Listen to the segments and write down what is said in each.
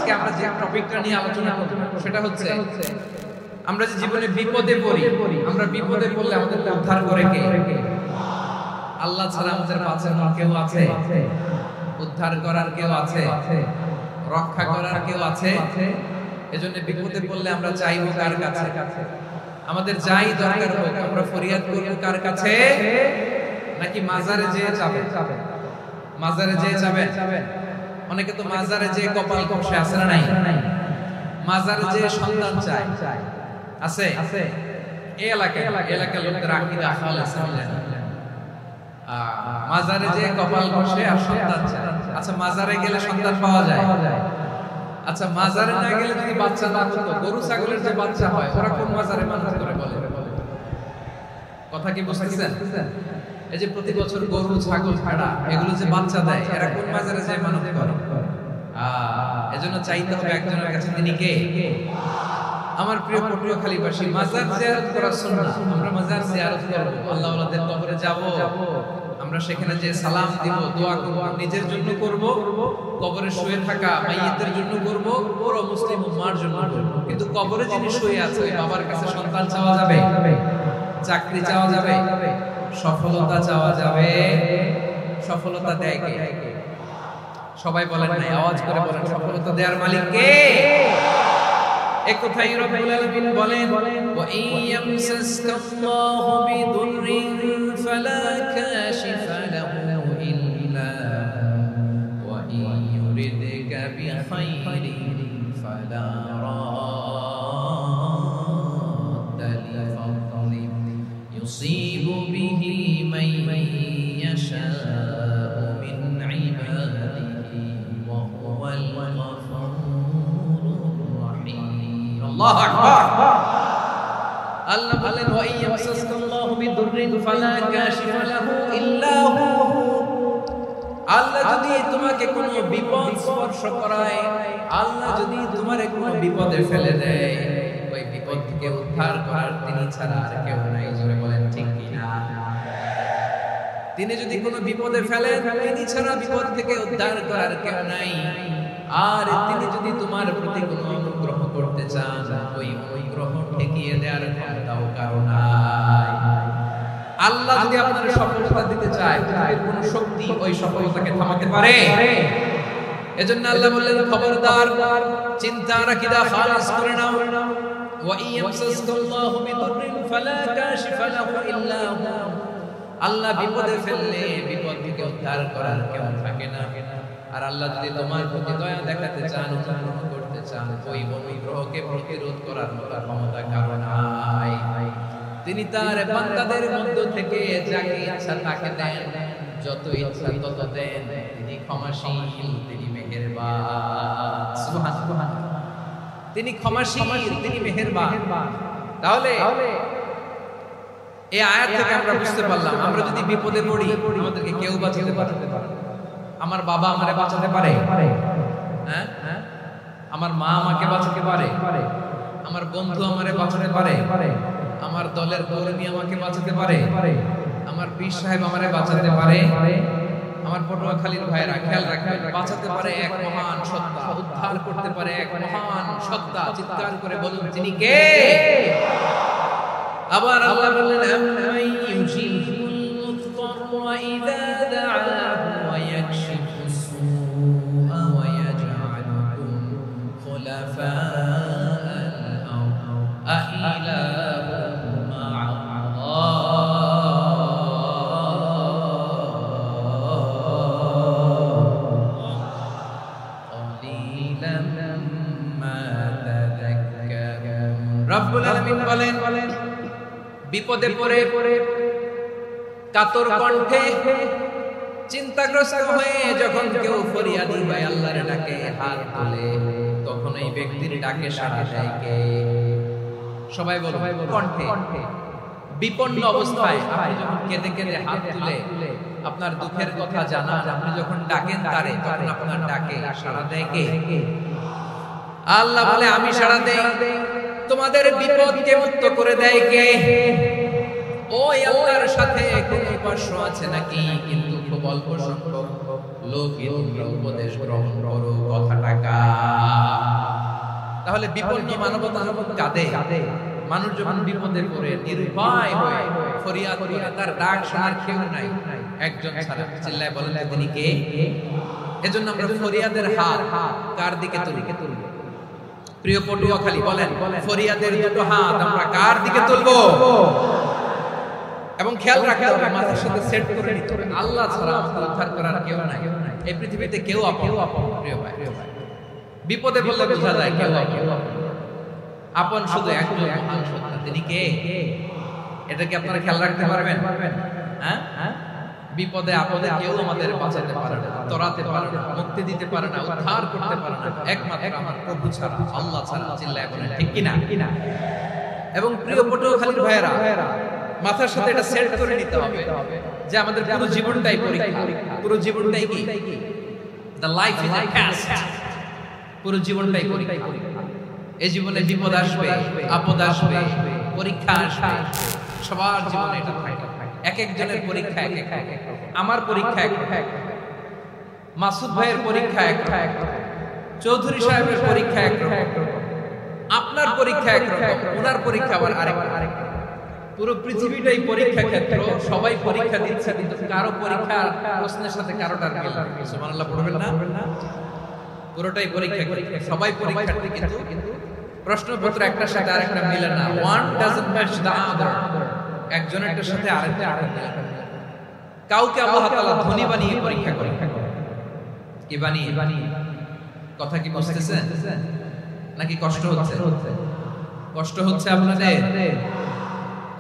আজকে আমরা যে টপিকটা নিয়ে আলোচনা করব সেটা হচ্ছে আমরা যে জীবনে বিপদে পড়ি, আমরা বিপদে পড়লে আমাদেরকে উদ্ধার করে কে? আল্লাহ ছাড়া আমাদের বাঁচানোর কেউ আছে? উদ্ধার করার কেউ আছে? রক্ষা করার কেউ আছে? এজন্য বিপদে পড়লে আমরা চাইবো কার কাছে? আমাদের যাই দরকার হোক আমরা ফরিয়াদ করব কার কাছে? নাকি মাজারে যেয়ে যাবে? মাজারে যেয়ে যাবে? অনেকে তো মাজারে যেয়ে কপাল ঘষে, আছে না নাই? মাজারে যেয়ে সন্তান চায়, আছে? এই এলাকার লোকদের আকীদা খালেস মিলেন, মাজারে যেয়ে কপাল ঘষে আর সন্তান চায়। আচ্ছা, মাজারে গেলে সন্তান পাওয়া যায়? আচ্ছা, মাজারে না গেলে যদি বাচ্চা না হতো, গরু ছাগলের যে বাচ্চা হয় ওরা কোন মাজারে মানত করে বলে? কথা কি বুঝতেছেন? এই যে প্রতি বছর গরু ছাগল ভেড়া এগুলো যে বাচ্চা দেয়, এরা কোন মাজারে যে মানত করে? এজন্য চাইতে হবে একজনের কাছে, তিনি কে? আমার প্রিয় পটুয়াখালীবাসী, মাজার জিয়ারত করা সুন্নাহ। আমরা মাজার জিয়ারত করব, আল্লাহ ওয়ালাদের কবরে যাব, আমরা সেখানে যে সালাম দিব, দোয়া করব, নিজের জন্য করব, কবরে শুয়ে থাকা মাইয়িতের জন্য করব, পুরো মুসলিম উম্মার জন্য করব। কিন্তু কবরে যিনি শুয়ে আছে ওই বাবার কাছে সন্তান চাওয়া যাবে? চাকরি চাওয়া যাবে? সফলতা চাওয়া যাবে? সফলতা দেয় কে? সবাই বলেন না, আওয়াজ করে বলেন, সফলতা দেওয়ার মালিক কে? এক কথাই রব্বুল আলামিন বলেন, ওয়া ইয়ামসাসকাল্লাহু বিদুররিন ফালা কাশিফা লাহু ইল্লা ওয়া ইয়ুরিদকা বিখাইরিন ফালা রাদ্দা লিফadli ইউসিবু বিহি মান ইয়াশাউ মিন ইবাদিহি ওয়া হুয়াল আল্লাহু আকবার। আল্লাহ বলেন, ওয়া ইয়ামসাসকাল্লাহু বিদুররিন ফালা কাশিফা লাহু ইল্লা হু। আল্লাহ যদি তোমাকে কোনো বিপদ স্পর্শ করায়, আল্লাহ যদি তোমারে কোনো বিপদে ফেলে দেয়, ওই বিপদ থেকে উদ্ধার করার তিনি ছাড়া আর কেউ নাই। জোরে বলেন ঠিক কি না? তিনি যদি কোনো বিপদে ফেলেন, তিনি ছাড়া বিপদ থেকে উদ্ধার করার কেউ নাই। আর তিনি যদি তোমার প্রতি কোনো অনুগ্রহ করতে চান, ওই অনুগ্রহ ঠেকিয়ে দেওয়ার ক্ষমতাও কারো নাই। আল্লাহ যদি আপনার সফলতা দিতে চায়, পৃথিবীর কোনো শক্তি ওই সফলতাকে থামাতে পারে? এজন্য আল্লাহ বললেন, খবরদার, চিন্তার আকীদা খালিস করে নাও। ওয়া ইয়ামসাসকাল্লাহু বিদুররিন ফালা কাশিফা লাহু ইল্লা হু। আল্লাহ বিপদে ফেললে বিপদ থেকে উদ্ধার করার কেউ থাকে না। আর আল্লাহ যদি তোমার প্রতি দয়া দেখাতে চান, অনুগ্রহ করতে চান, ওই অনুগ্রহকে প্রতিরোধ করার মতো ক্ষমতা কারো নাই। তিনি তার বান্দাদের মধ্য থেকে যাকে ইচ্ছা তাকে দেন, যত ইচ্ছা তত দেন। তিনি ক্ষমাশীল, তিনি মেহেরবান। সুবহানাল্লাহ। তিনি ক্ষমাশীল, তিনি মেহেরবান। তাহলে এই আয়াত থেকে আমরা বুঝতে পারলাম, আমরা যদি বিপদে পড়ি আমাদেরকে কেউ বাঁচাতে পারে? আমার বাবা আমারে বাঁচাতে পারে? হ্যাঁ, আমার মা আমাকে বাঁচাতে পারে? আমার বন্ধু আমারে বাঁচাতে পারে? আমার দলের কর্মী আমাকে বাঁচাতে পারে? আমার পীর সাহেব আমারে বাঁচাতে পারে? আমার পটুয়াখালীর ভাইয়েরা খেয়াল রাখবেন, বাঁচাতে পারে এক মহান সত্তা, উদ্ধার করতে পারে এক মহান সত্তা। চিৎকার করে বলুন, তিনি কে? আবার আল্লাহ বললেন, আম্মান ইউজিবুল মুযতাররা ইযা দাআহু ওয়া ইয়াকশিফুস সুআ ওয়া ইয়াজআলুকুম খুলাফা'আল আরদ আইলাহুম মা'আল্লাহ ক্বালিলাম মা তাযাক্কারুন। রব্বুল আলামিন বলেন, বিপদে পড়ে কাতর কণ্ঠে চিন্তাগ্রস্ত হয়ে যখন কেউ ফরিয়াদি হয়, আল্লাহর ডাকে হাত তোলে, তখন এই ব্যক্তির ডাকে সাড়া দেয় কে? সবাই বলো, কণ্ঠে। বিপন্ন অবস্থায় আপনি যখন কেঁদে কেঁদে হাত তুলে আপনার দুঃখের কথা জানান, আপনি যখন ডাকেন তারে, তখন আপনার ডাকে সাড়া দেয় কে? আল্লাহ বলে, আমি সাড়া দেই। তোমাদের বিপদকে মুক্ত করে দেয় কে? ওই আল্লাহর সাথে কোন উপাস্য আছে নাকি? কিন্তু খুব অল্প সংখ্যক লোক উপদেশ গ্রহণ করো। কথাটা কার? তাহলে বিপন্ন মানবতা কাঁদে, মানুষ যখন বিপদে পড়ে নিরুপায় হয়ে ফরিয়াদ করে, তার ডাক শোনার কেউ নাই একজন ছাড়া। চিল্লায় বলেন তিনি কে? এজন্য আমরা ফরিয়াদের হাত কার দিকে তুলি? প্রিয় পটুয়াখালী বলেন, ফরিয়াদের দুটো হাত আমরা কার দিকে তুলবো? এবং খেয়াল রাখতে হবে, মাথার সাথে সেট করে নিতে হবে, আল্লাহ ছাড়া আমাদের উদ্ধার করার কেউ নাই এই পৃথিবীতে। কেউ আপন প্রিয় ভাই, বিপদে পড়লে বোঝা যায় কেউ আপন শুধু একজন মহান সত্তা। তিনি কে? এটা কি আপনারা খেয়াল রাখতে পারবেন? হ্যাঁ, বিপদে আপদে কেউ আমাদের বাঁচাতে পারে না, তরাতে পারে না, মুক্তি দিতে পারে না, উদ্ধার করতে পারে না একমাত্র আমার প্রভু ছাড়া, আল্লাহ ছাড়া। চিল্লায় বলেন ঠিক কিনা? এবং প্রিয় পটুয়াখালীর ভাইয়েরা, মাথার সাথে এটা সেট করে নিতে হবে যে আমাদের পুরো জীবনটাই পরীক্ষা। পুরো জীবনটাই কি? The life is a test. পুরো জীবনটাই পরীক্ষা। এই জীবনে বিপদ আসবে, আপদ আসবে, পরীক্ষা আসবে, সবার জীবনে এটা থাকে। এক একজনের পরীক্ষা এক এক। আমার পরীক্ষা এক, মাসুদ ভাইয়ের পরীক্ষা এক, চৌধুরী সাহেবের পরীক্ষা এক রকম, আপনার পরীক্ষা এক রকম, ওনার পরীক্ষা আবার আরেক। পুরো পৃথিবীটাই পরীক্ষা ক্ষেত্র, সবাই পরীক্ষা দিচ্ছে, কিন্তু কারো পরীক্ষা প্রশ্নের সাথে কারোটার মিল নেই। সুবহানাল্লাহ পড়বেন না? পুরোটাই পরীক্ষা, সবাই পরীক্ষার্থী, কিন্তু প্রশ্নপত্র একটার সাথে আরেকটা মিলে না। One doesn't match the other. একজনের সাথে আরেকটা মিলে না। কাউকে আল্লাহ তাআলা ধনী বানিয়ে পরীক্ষা করে। কি বানিয়ে? কথা কি বুঝতেছেন নাকি কষ্ট হচ্ছে? কষ্ট হচ্ছে আপনাদের?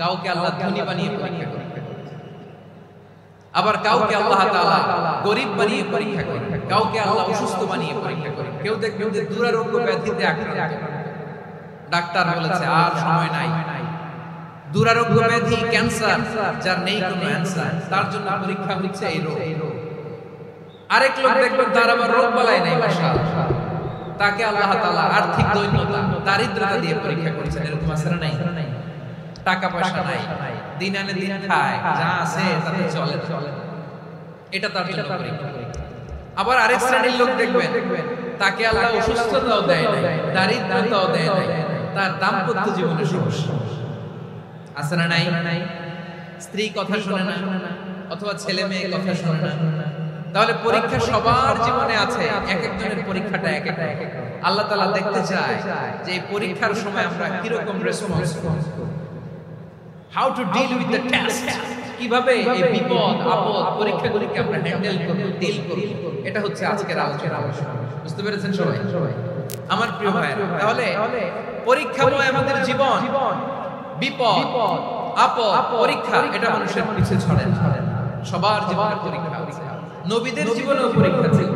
কাউকে আল্লাহ ধনী বানিয়ে পরীক্ষা করে, আবার কাউকে আল্লাহ তাআলা গরীব বানিয়ে পরীক্ষা করে, কাউকে আল্লাহ অসুস্থ বানিয়ে পরীক্ষা করে। কেউ দেখবেন যে দুরারোগ্য ব্যাধিতে আক্রান্ত, ডাক্তার বলেছে আর সময় নাই, দুরারোগ্য ব্যাধি ক্যান্সার, যার নেই কোনো অ্যানসার, তার জন্য পরীক্ষা হচ্ছে এই রোগ। আরেক লোক দেখবেন তার আবার রোগ বালাই নাই, মাশাআল্লাহ, তাকে আল্লাহ তাআলা আর্থিক দৈন্যতা, দারিদ্রতা দিয়ে পরীক্ষা করেছেন। এরকম আছে না নাই? টাকা পয়সা নাই, দিন আনে দিন খায়, যা আছে তাতে চলে, এটা তার জন্য পরীক্ষা। আবার আরেক শ্রেণীর লোক দেখবেন তাকে আল্লাহ অসুস্থতাও দেয় নাই, দারিদ্রতাও দেয় নাই, তার দাম্পত্য জীবনে সমস্যা আছে না নাই? স্ত্রী কথা শুনে না, অথবা ছেলে মেয়ে কথা শুনে না। তাহলে পরীক্ষা সবার জীবনে আছে, এক একজনের পরীক্ষাটা এক এক। আল্লাহ তাআলা দেখতে চায় যে এই পরীক্ষার সময় আমরা কিরকম রেসপন্স করব, how to deal with the test, কিভাবে এই বিপদ আপদ পরীক্ষাগুলিকে আমরা হ্যান্ডেল করব, ডিল করব। এটা হচ্ছে আজকের আলোচনা। বুঝতে পেরেছেন সবাই? আমার প্রিয় ভাইরা, তাহলে পরীক্ষাময় আমাদের জীবন, বিপদ আপদ পরীক্ষা, এটা মানুষের পিছে ছড়ে না, সবার জীবনে পরীক্ষা আছে। নবীদের জীবনেও পরীক্ষা ছিল।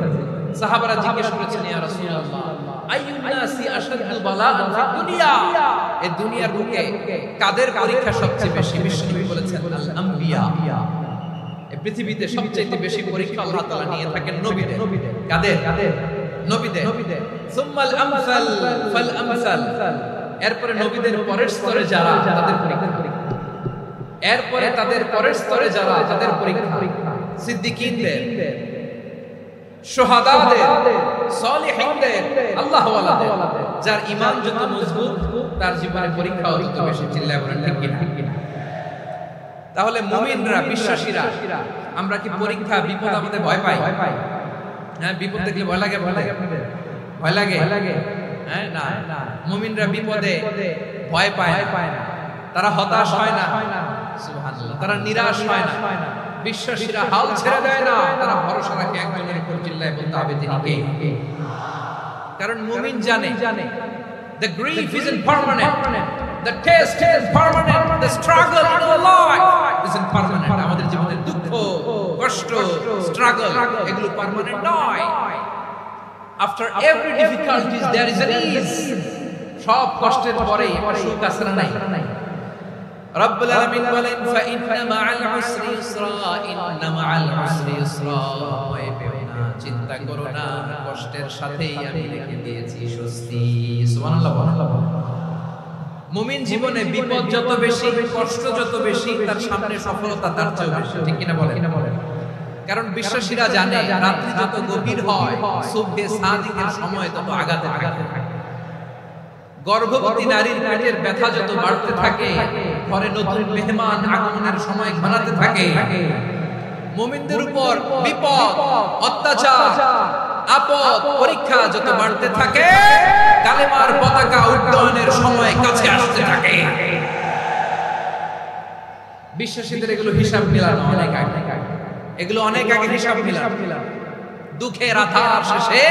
সাহাবারা জিজ্ঞেস করেছেন, ইয়া রাসূলুল্লাহ, আইয়ুন নাসি আশাদ্দু বালাআন ফিদ দুনিয়া, এই দুনিয়ার বুকে কাদের পরীক্ষা সবচেয়ে বেশি? বিশ্বনবী বলেছেন, আল আম্বিয়া। এই পৃথিবীতে সবচেয়ে বেশি পরীক্ষা আল্লাহ তাআলা নিয়ে থাকেন নবীদের। কাদের? নবীদের। সুম্মাল আমসাল ফাল আমসাল, এরপরে নবীদের পরের স্তরে যারা, তাদের পরীক্ষা। এরপরে তাদের পরের স্তরে যারা, তাদের পরীক্ষা। সিদ্দিকীনদের, শুহাদাদের, সালিহিনদের, আল্লাহ ওয়ালাদের, যার ঈমান যত মজবুত তার জীবনে পরীক্ষাও তত বেশি। চিল্লায় বলেন ঠিক কিনা? তাহলে মুমিনরা, বিশ্বাসীরা, আমরা কি পরীক্ষা বিপদ আমাদের ভয় পাই? হ্যাঁ, বিপদ দেখলে ভয় লাগে? ভয় লাগে? হ্যাঁ, না, মুমিনরা বিপদে ভয় পায় না, তারা হতাশ হয় না, সুবহানাল্লাহ, তারা নিরাশ হয় না, বিশ্বাসীরা হাল ছেড়ে দেয় না, তারা ভরসা রাখে একজনের উপর। চিল্লায় বলতে হবে তিনি কে? কারণ মুমিন জানে the grief isn't permanent, the test isn't permanent, the struggle in our life isn't permanent. আমাদের জীবনের দুঃখ, কষ্ট, স্ট্রাগল, এগুলো পার্মানেন্ট নয়। After every difficulties there is an ease. সব কষ্টের পরে সুখ আছে না নাই? রব্বুল আলামিন বলেন, ফাইন্না মাআল উসরি ইসরা, ইন্না মাআল উসরি ইসরা, ভয় পেও না, চিন্তা করো না, কষ্টের সাথেই আমি রেখে দিয়েছি স্বস্তি। সুবহানাল্লাহ। মুমিন জীবনে বিপদ যত বেশি, কষ্ট যত বেশি, তার সামনে সফলতা তার চেয়ে বেশি। ঠিক কিনা বলেন? কারণ বিশ্বাসীরা জানে রাত্রি যত গভীর হয়, সুবহে সাদিকের সময় তত আগাতে থাকে। গর্ভবতী নারীর পেটের ব্যথা যত বাড়তে থাকে, ঘরে নতুন মেহমান আগমনের সময় ঘনাতে থাকে, মুমিনদের উপর বিপদ, অত্যাচার, আপদ, পরীক্ষা যত বাড়তে থাকে, কালেমার পতাকা উড্ডয়নের সময় কাছে আসতে থাকে। বিশ্বাসীদের এগুলো হিসাব মিলানো অনেক আগে, এগুলো অনেক আগে হিসাব মিলানো। দুঃখের আধার শেষে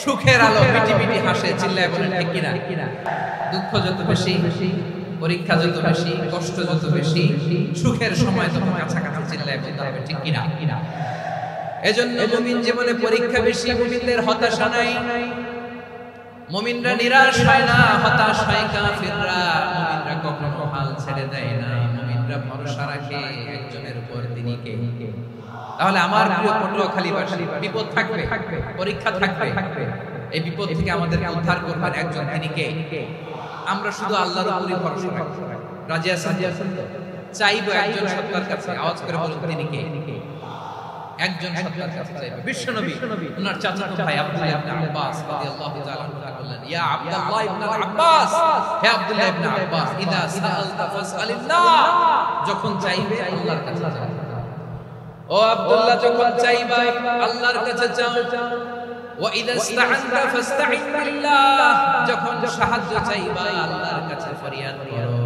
সুখের আলো মিটি মিটি হাসে, চিল্লায় বলেন ঠিক কিনা? দুঃখ যত বেশি, পরীক্ষা যত বেশি, কষ্ট যত বেশি, সুখের সময় তত কাছাকাছি, চিল্লায় বলতে হবে ঠিক কিনা? এজন্য মুমিন জীবনে পরীক্ষা বেশি, মুমিনদের হতাশা নাই, মুমিনরা নিরাশ হয় না, হতাশ হয় কাফিররা। মুমিনরা কখনো হাল ছেড়ে দেয় না, মুমিনরা ভরসা রাখে একজনের উপর, তিনি কে? তাহলে আমার প্রিয় পটুয়াখালীবাসী, বিপদ থাকবে, পরীক্ষা থাকবে, এই বিপদ থেকে আমাদেরকে উদ্ধার করবেন একজন, তিনি কে? আমরা শুধু আল্লাহর উপরই ভরসা রাখব। রাজি আছেন তো? চাইবো একজন সত্তার কাছে, আওয়াজ করে বলুন তিনি কে? একজন সত্তার কাছে চাইবো, বিশ্বনবী। ওনার চাচাতো ভাই আব্দুল্লাহ ইবনে আব্বাস রাদিয়াল্লাহু তাআলা বললেন, ইয়া আব্দুল্লাহ ইবনে আব্বাস, হে আব্দুল্লাহ ইবনে আব্বাস, ইদা সাআলতা ফাসআলিল্লাহ, যখন চাইবে আল্লাহর কাছে চাও। ও আব্দুল্লাহ, যখন চাইবা আল্লাহর কাছে চাও। ওয়া ইদা ইসতাআনতা ফাসতাঈন বিল্লাহ, যখন সাহায্য চাইবা আল্লাহর কাছে ফরিয়াদ করো।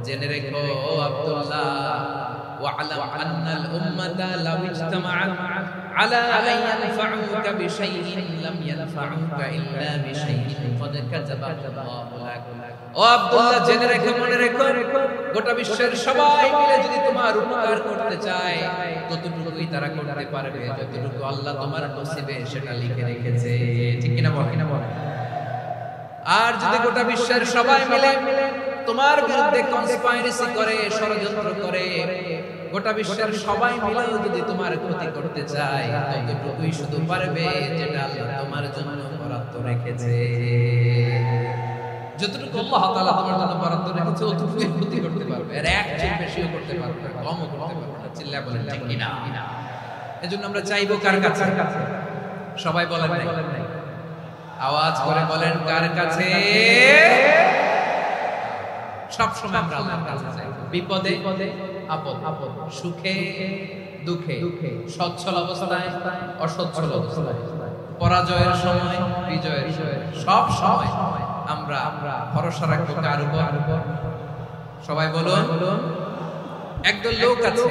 জেনে রেখো ও আব্দুল্লাহ, ওয়া'লাম আন্নাল উম্মাতা লাউ ইজতামাআত আলা আন ইয়ানফাউকা বিশাইইন লাম ইয়ানফাউকা ইল্লা বিশাইইন ক্বাদ কাতাবাহু লাক। ও আব্দুল্লাহ, জেনে রেখো, মনে রেখো, গোটা বিশ্বের সবাই মিলে যদি তোমার উপকার করতে চায়, ততটুকুই তারা করতে পারবে যতটুকু আল্লাহ তোমার নসিবে সেটা লিখে রেখেছে। ঠিক কিনা বলেন? আর যদি গোটা বিশ্বের সবাই মিলে তোমার বিরুদ্ধে কনস্পাইরেসি করে, ষড়যন্ত্র করে, গোটা বিশ্বের সবাই মিলে যদি তোমার ক্ষতি করতে চায়, ততটুকুই শুধু পারবে যেটা আল্লাহ তোমার জন্য বরাদ্দ রেখেছে। যতটুকু আল্লাহ তাআলা তোমার জন্য বরাদ্দ রেখেছে, ততটুকুই ক্ষতি করতে পারবে, আর এক চেয়ে বেশিও করতে পারবে না, কমও করতে পারবে না। চিল্লায় বলেন ঠিক কিনা? এজন্য আমরা চাইবো কার কাছে? সবাই বলেন নাই, আওয়াজ করে বলেন কার কাছে? সব সময় আমরা আল্লাহর কাছে চাই, বিপদে আপদ, সুখে দুঃখে, সচ্ছল অবস্থায় অসচ্ছল অবস্থায়, পরাজয়ের সময় বিজয়ের সময়, সব সময় আমরা ভরসা রাখবো কার উপর? সবাই বলুন। একদল লোক আছে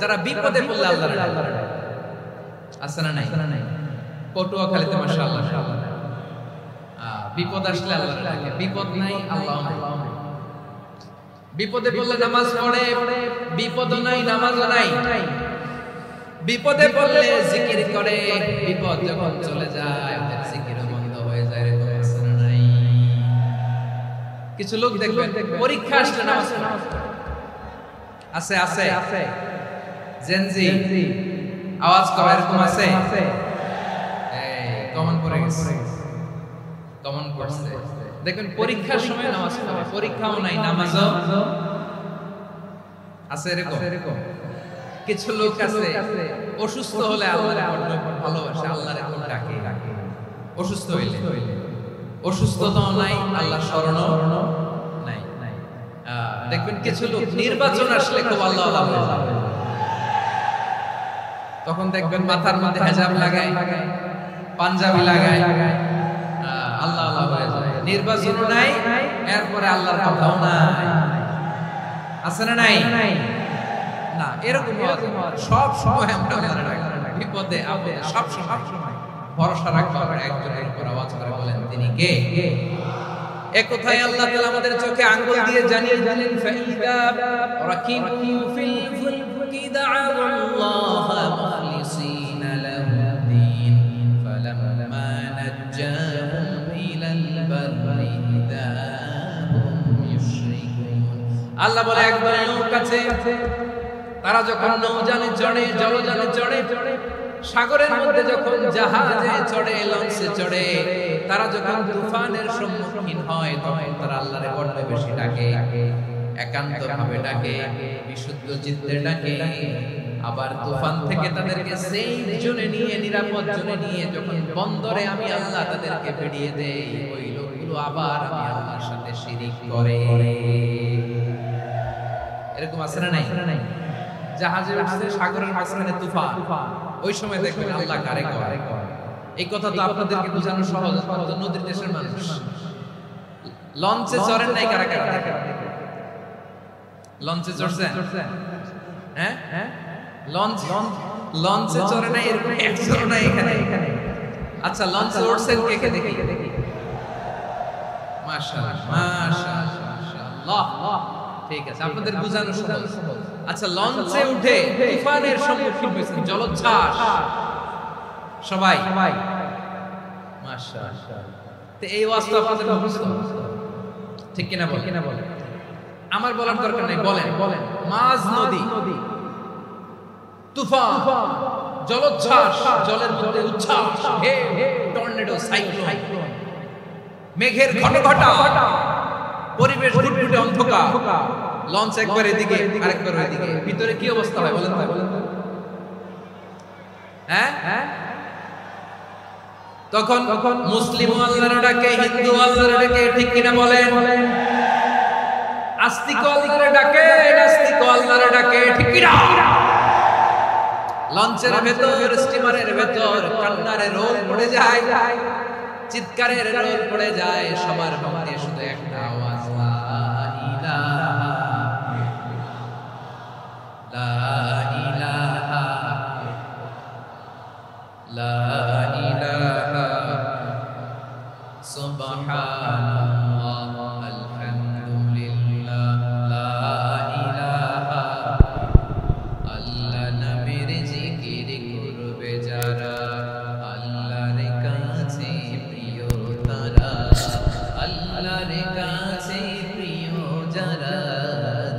যারা বিপদে পড়লে আল্লাহর ডাকে। আছে না নাই? পটুয়াখালীতে মাশাআল্লাহ বিপদ আসলে আল্লাহর ডাকে, বিপদ নাই আল্লাহ নাই। বিপদে পড়লে নামাজ পড়ে, বিপদ নাই নামাজ নাই। বিপদে পড়লে জিকির করে, বিপদ যখন চলে যায় ওদের জিকিরও বন্ধ হয়ে যায়। এরকম আছে না নাই? কিছু লোক দেখবেন পরীক্ষা আসলে নামাজ পড়ে। আছে জেনজি আওয়াজ করে, এরকম আছে? কমন পড়ে গেছে, কমন পড়ছে। দেখবেন পরীক্ষার সময় নামাজ পড়ে, পরীক্ষাও নাই নামাজও আছে। এরকম কিছু লোক আছে অসুস্থ হলে আল্লাহর ভালোবাসে, আল্লাহর এখন ডাকে। অসুস্থ হইলে অসুস্থতাও নাই, আল্লাহর শরণও নাই। দেখবেন কিছু লোক নির্বাচন আসলে খুব আল্লাহ তখন দেখবেন মাথার মধ্যে হেজাব লাগায়, পাঞ্জাবি লাগায়, আল্লাহ আল্লাহ হয়ে যায়। নির্বাচন নাই, এরপরে আল্লাহর কথাও নাই। আছে না নাই? না, এরকম সব সময় আমরা বিপদে আপদে সব সময় ভরসা রাখবো আমরা একজনের উপর। আওয়াজ করে বলেন তিনি কে? একথায় আল্লাহ তাআলা আমাদের চোখে আঙ্গুল দিয়ে জানিয়ে দিলেন, ফাইদা রাকিবু ফিল ফুলকি দা'আল্লাহ মুখলিসিনা লাহুদ্দিন ফালাম্মা নাজ্জাহুম ইলাল বাররি ইদাহুম ইউশরিকুন। আল্লাহ বলে একবার লোক আছে, তারা যখন নৌযানে চড়ে, জলযানে চড়ে, সাগরের মধ্যে যখন জাহাজে চড়ে, লঞ্চে চড়ে, তারা যখন তুফানের সম্মুখীন হয়, তখন তারা আল্লাহরে বড় বেশি ডাকে, একান্ত ভাবে ডাকে, বিশুদ্ধ চিত্তে ডাকে। আবার তুফান থেকে তাদেরকে সেফ জোনে নিয়ে, নিরাপদ জোনে নিয়ে যখন বন্দরে আমি আল্লাহ তাদেরকে ফিরিয়ে দেই, ওই লোকগুলো আবার আমি আল্লাহর সাথে শিরিক করে। এরকম আছে না নাই? জাহাজে উঠছে, সাগরের মাঝখানে তুফান, ওই সময় দেখবেন আল্লাহ কারে করে। এই কথা তো আপনাদেরকে বোঝানো সহজ, আপনারা তো নদীর দেশের মানুষ। লঞ্চে চড়েন নাই কারা কারা? লঞ্চে চড়ছেন? হ্যাঁ, লঞ্চে চড়ে নাই এরকম একজন নাই এখানে। আচ্ছা, লঞ্চে উঠছেন কে কে দেখি? মাশাআল্লাহ, মাশাআল্লাহ, ঠিক আছে, আপনাদের বোঝানো সহজ। আচ্ছা, লঞ্চে উঠে তুফানের সম্মুখীন হয়েছেন, জলোচ্ছ্বাস সবাই, মাশাআল্লাহ। তো এই ওয়াজটা আপনাদের মুখস্থ, ঠিক কিনা বলেন? আমার বলার দরকার নাই, বলেন। মাঝ নদী, তুফান, জলোচ্ছ্বাস, জলের মধ্যে উচ্ছ্বাস, টর্নেডো, সাইক্লোন, মেঘের ঘটঘটা, পরিবেশ ঘুটঘুটে অন্ধকার, লঞ্চ একবার এদিকে আরেকবার ওইদিকে, ভিতরে কি অবস্থা হয় বলেন তো? হ্যাঁ, তখন মুসলিম আল্লাহর ডাকে, হিন্দু আল্লাহর ডাকে, ঠিক কিনা বলেন? আস্তিক আল্লাহর ডাকে, নাস্তিক আল্লাহর ডাকে, ঠিক কিনা? লঞ্চের ভেতর, স্টিমারের ভেতর কান্নারে রোল পড়ে যায়, চিৎকারের রোল পড়ে যায়, সবার মধ্যে শুধু একটা আওয়াজ, লা ইলাহা, লা ইলাহা, লা ইলাহা, সুবহানাল্লাহ, আলহামদুলিল্লাহ, লা ইলাহা, আল্লাহ নামের জিকির করবে যারা, আল্লাহর কাছে প্রিয় তারা, আল্লাহর কাছে প্রিয় যারা,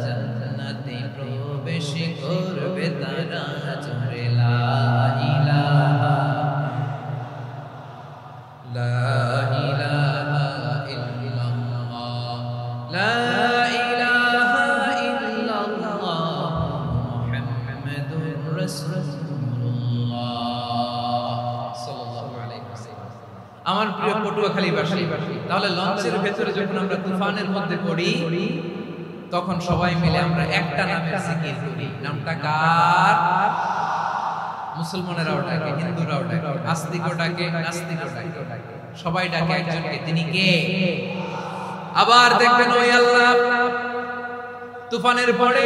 জান্নাতে প্রবেশ করবে তারা, জোরে লা ইলাহা, লা ইলাহা ইল্লাল্লাহ, লা ইলাহা ইল্লাল্লাহ, মুহাম্মাদুর রাসূলুল্লাহ সাল্লাল্লাহু আলাইহি ওয়াসাল্লাম। আমার প্রিয় পটুয়াখালীবাসী, তাহলে লঞ্চের ভেতরে যখন আমরা তুফানের মধ্যে পড়ি, তখন সবাই মিলে আমরা একটা নামের জিকির করি। নামটা কার? মুসলমানেরাও ডাকে, হিন্দুরাও ডাকে, আস্তিকও ডাকে, নাস্তিকও ডাকে, সবাই ডাকে একজনকে। তিনি কে? আবার দেখবেন ওই আল্লাহ তুফানের পরে,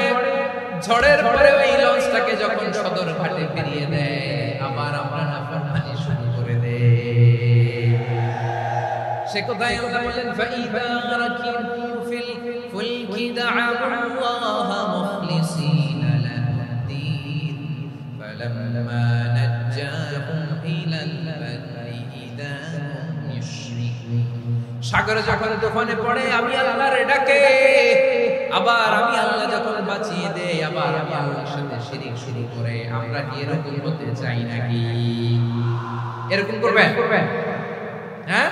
ঝড়ের পরে ওই লঞ্চটাকে যখন সদর ঘাটে ফিরিয়ে দেয়, আবার আমরা নাফরমানি শুরু করে দেই। সে কোথায় আল্লাহ বলেন, ফাইদা রাকিবু ফিল ফুলকি দা'আল্লাহা মুখলিসিনা লাহুদ্দীন ফালাম্মা নাজ্জাহুম ইলাল বাররি ইযা হুম ইউশরিকুন। সাগরে যখন তুফানে পড়ে আমি আল্লাহর ডাকে, আবার আমি আল্লাহ যখন বাঁচিয়ে দেই, আবার আমি আল্লাহর সাথে শিরিক শুরু করে। আমরা কি এরকম হতে চাই নাকি? এরকম করবেন? হ্যাঁ,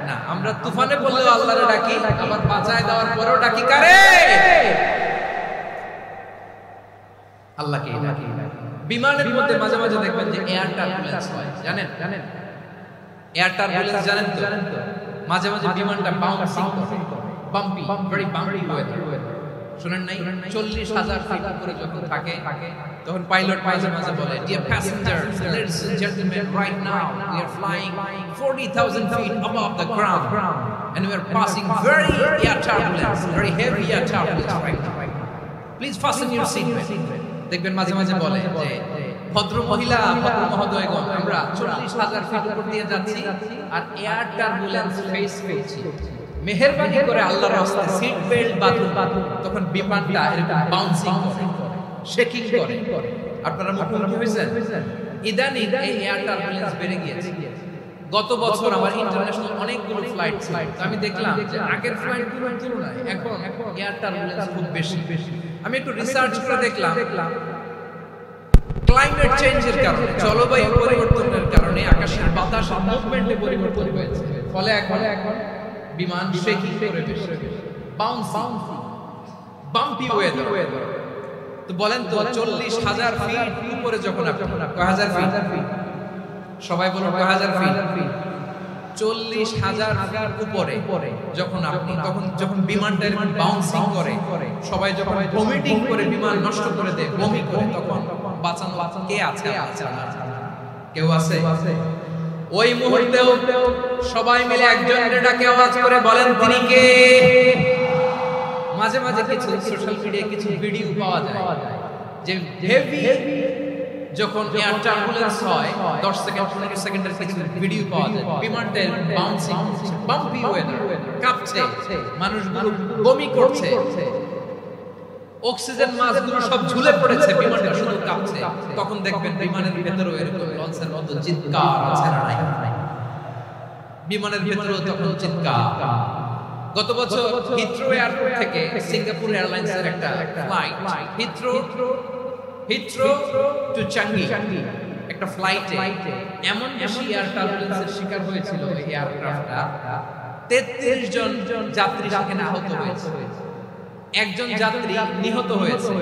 না, আমরা তুফানে পড়লেও আল্লাহরে ডাকি, আবার বাঁচায় দেওয়ার পরেও ডাকি কারে? আল্লাহকে ডাকি। বিমানের মধ্যে মাঝে মাঝে দেখবেন যে এয়ার টার্বুলেন্স হয়, জানেন? এয়ার টার্বুলেন্স জানেন তো? মাঝে মাঝে বিমানটা বাউন্সিং করে, বাম্পি, ভেরি বাম্পি ওয়েদার। শুনেন নাই? 40,000 ফিট উপরে যখন থাকে, তখন পাইলট মাঝে মাঝে বলে, dear passengers, ladies and gentleman, right now we are flying 40,000 feet above the ground and we are passing very air turbulence, very heavy air turbulence right now. Please fasten your seatbelt. দেখবেন মাঝে মাঝে বলে যে, ভদ্র মহিলা, ভদ্র মহোদয়গণ, আমরা 40,000 ফিট উপর দিয়ে যাচ্ছি আর এয়ার টার্বুলেন্স ফেস করছি, মেহেরবানি করে আল্লাহর রাস্তায় সিট বেল্ট বাঁধুন। তখন বিমানটা এরকম বাউন্সিং করে, শেকিং করে। আপনারা মুখোমুখি হয়েছেন? ইদানিং এই এয়ার টার্বুলেন্স বেড়ে গিয়েছে। গত বছর আমার ইন্টারন্যাশনাল অনেকগুলো ফ্লাইট ছিল, আমি দেখলাম যে আগের ফ্লাইটগুলোর তুলনায় এখন এয়ার টার্বুলেন্স খুব বেশি। আমি একটু রিসার্চ করে দেখলাম, ক্লাইমেট চেঞ্জের কারণে, জলবায়ু পরিবর্তনের কারণে আকাশের বাতাসের মুভমেন্টে পরিবর্তন হয়েছে, ফলে এখন বিমান শেকিং করে, বেশি বাউন্সিং, বাম্পি ওয়েদার। তো বলেন তো 40,000 ফিট উপরে যখন আপনি, কয় হাজার ফিট, সবাই বলুন কয় হাজার ফিট, 40,000 ফিট উপরে যখন আপনি, তখন যখন বিমানটা এরকম বাউন্সিং করে, সবাই যখন ভমিটিং করে বিমান নষ্ট করে দেয়, বমি করে, তখন বাঁচানো কে আছে? কেউ আছে? ওই মুহূর্তেও সবাই মিলে একজনের ডাকে আওয়াজ করে বলেন তিনি কে? মাঝে মাঝে কিছু সোশ্যাল মিডিয়ায় কিছু ভিডিও পাওয়া যায় যে হেভি যখন এয়ার টার্বুলেন্স হয় 10 সেকেন্ড 15 সেকেন্ডের কিছু ভিডিও পাওয়া যায়, বিমানটা বাউন্সিং, বাম্পি ওয়েদার, কাঁপছে, মানুষগুলো বমি করছে, অক্সিজেন মাস্কগুলো সব ঝুলে পড়েছে, বিমানটা শুধু কাঁপছে। তখন দেখবেন বিমানের ভেতরেও এরকম লঞ্চের মতো চিৎকার আছে না নাই? বিমানের ভেতরেও তখন চিৎকার। গত বছর হিথ্রো এয়ারপোর্ট থেকে সিঙ্গাপুর এয়ারলাইন্সের একটা ফ্লাইট হিথ্রো টু চাঙ্গি একটা ফ্লাইটে এমন বেশি এয়ার টার্বুলেন্সের শিকার হয়েছিল এই এয়ারক্রাফটটা, 33 জন যাত্রী সেখানে আহত হয়েছে, একজন যাত্রী নিহত হয়েছে।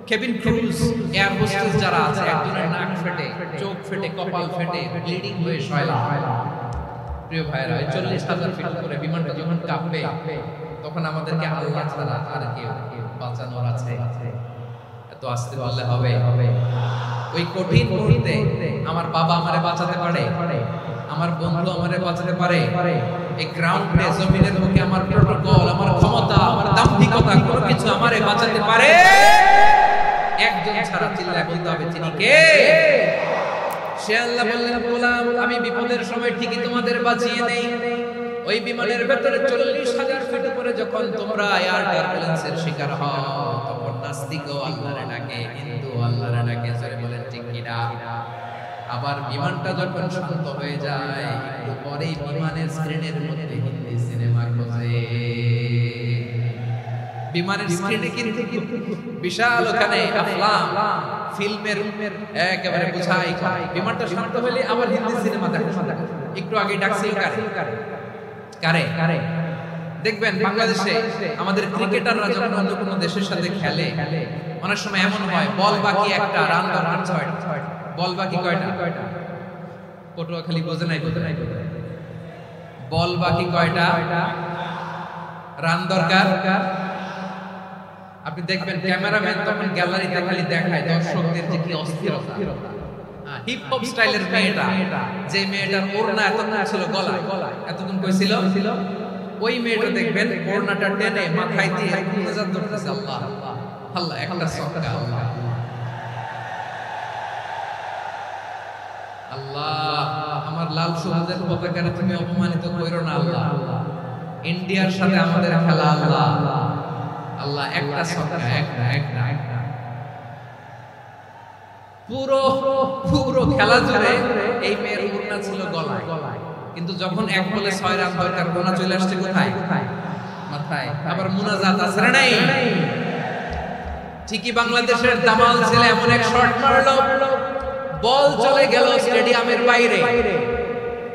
কেবিন ক্রুজ, এয়ার হোস্টেস যারা আছে, একজনের নাক ফেটে, চোখ ফেটে, কপাল ফেটে, ব্লিডিং হয়ে শয়লা। প্রিয় ভাইরা, 40,000 ফিট উপরে বিমানটা যখন কাঁপবে, তখন আমাদেরকে আল্লাহ ছাড়া আর কেউ বাঁচানোর আছে? এত আস্তে বললে হবে? ওই কঠিন মুহূর্তে আমার বাবা আমারে বাঁচাতে পারে, আমার বন্ধু আমারে বাঁচাতে পারে, এই গ্রাউন্ডে জমিনের মুখে আমার প্রোটোকল, আমার ক্ষমতা, আমার দাম্ভিকতা কোনো কিছু আমারে বাঁচাতে পারে? একজন ছাড়া চিল্লায় বলতে হবে তিনি কে? সে আল্লাহ বললেন, গোলাম আমি বিপদের সময় ঠিকই তোমাদের বাঁচিয়ে নেই। ওই বিমানের ভেতরে 40,000 ফিট উপরে যখন তোমরা এয়ার টার্বুলেন্সের শিকার হও, তখন নাস্তিকও আল্লাহরে ডাকে, হিন্দু আল্লাহরে ডাকে, জোরে বলেন ঠিক কিনা? আবার বিমানটা যখন শান্ত হয়ে যায়, একটু পরেই বিমানের স্ক্রিনের মধ্যে হিন্দি সিনেমা খোঁজে। বিমানের স্ক্রিনে কিন্তু বিশাল ওখানে আফলাম ফিল্মের একেবারে বুঝাই, বিমানটা শান্ত হলে আবার হিন্দি সিনেমা দেখা। একটু আগে ডাকছিল কারে দেখবেন বাংলাদেশে আমাদের ক্রিকেটাররা যখন অন্য কোনো দেশের সাথে খেলে, অনেক সময় এমন হয় বল বাকি একটা, রান দরকার 6টা। বল বাকি কয়টা? পটুয়াখালী বোঝে নাই, বল বাকি কয়টা, রান দরকার। আপনি দেখবেন ক্যামেরাম্যান তখন গ্যালারিতে খালি দেখায় দর্শকদের যে কি অস্থিরতা। হিপ হপ স্টাইলের মেয়েটা, যে মেয়েটার ওড়না এতক্ষণ ছিল গলায়, এতক্ষণ কইছিল, ওই মেয়েটা দেখবেন ওড়নাটা টেনে মাথায় দিয়ে নজর ধরতেছে। আল্লাহ আল্লাহ, একটা সদকা। আল্লাহ আল্লাহ, আমার লাল সবুজের পতাকারে তুমি অপমানিত কইরো না আল্লাহ। ইন্ডিয়ার সাথে আমাদের খেলা আল্লাহ আল্লাহ, একটা সদকা, একটা পুরো খেলা জুড়ে এই মেয়ের ওড়না ছিল গলায়, কিন্তু যখন 1 বলে 6 রান দরকার, ওড়না চলে আসছে কোথায়? মাথায়। আবার মুনাজাত আছে না নাই? ঠিকই বাংলাদেশের দামাল ছেলে এমন এক শট মারলো, বল চলে গেল স্টেডিয়ামের বাইরে,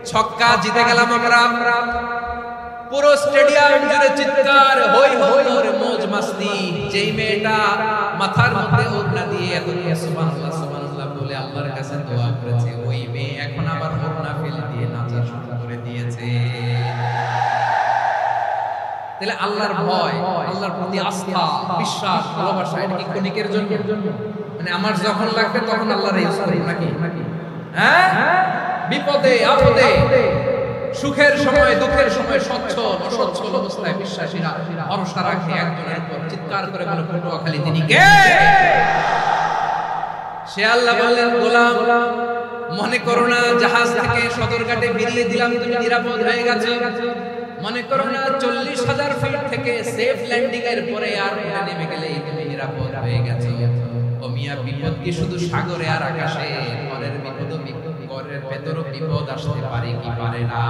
ছক্কা, জিতে গেলাম আমরা। পুরো স্টেডিয়াম জুড়ে চিৎকার, হই হল্লোড়, মौज মাস্তি। যেই মেয়েটা মাথার মধ্যে ওড়না দিয়ে এত সুবহানাল্লাহ সুবহানাল্লাহ বলে আল্লাহর কাছে দোয়া করেছে, ওই মেয়ে এখন আবার ওড়না ফেলে দিয়ে নাচা শুরু করে দিয়েছে। তাহলে আল্লাহর ভয়, আল্লাহর প্রতি আস্থা, বিশ্বাস, ভালোবাসা, এটা কি ক্ষণিকের জন্য? মানে আমার যখন লাগবে তখন আল্লাহর ইউজ করব নাকি? হ্যাঁ, বিপদে আপদে, সুখের সময় দুঃখের সময় সচ্ছল অসচ্ছল অবস্থায় বিশ্বাসীরা ভরসা রাখে একজনের উপর। চিৎকার করে বলে পটুয়াখালী তিনি কে? সে আল্লাহ বললেন, গোলাম মনে করো না জাহাজ থেকে সদরঘাটে বেরিয়ে দিলাম তুমি নিরাপদ হয়ে গেছো, মনে করো না 40,000 ফিট থেকে সেফ ল্যান্ডিং এর পরে আর নেমে গেলে তুমি নিরাপদ হয়ে গেছো। ও মিয়া, বিপদ কি শুধু সাগরে আর আকাশে? ঘরের বিপদও ঘরের ভেতরও বিপদ আসতে পারে কি পারে না?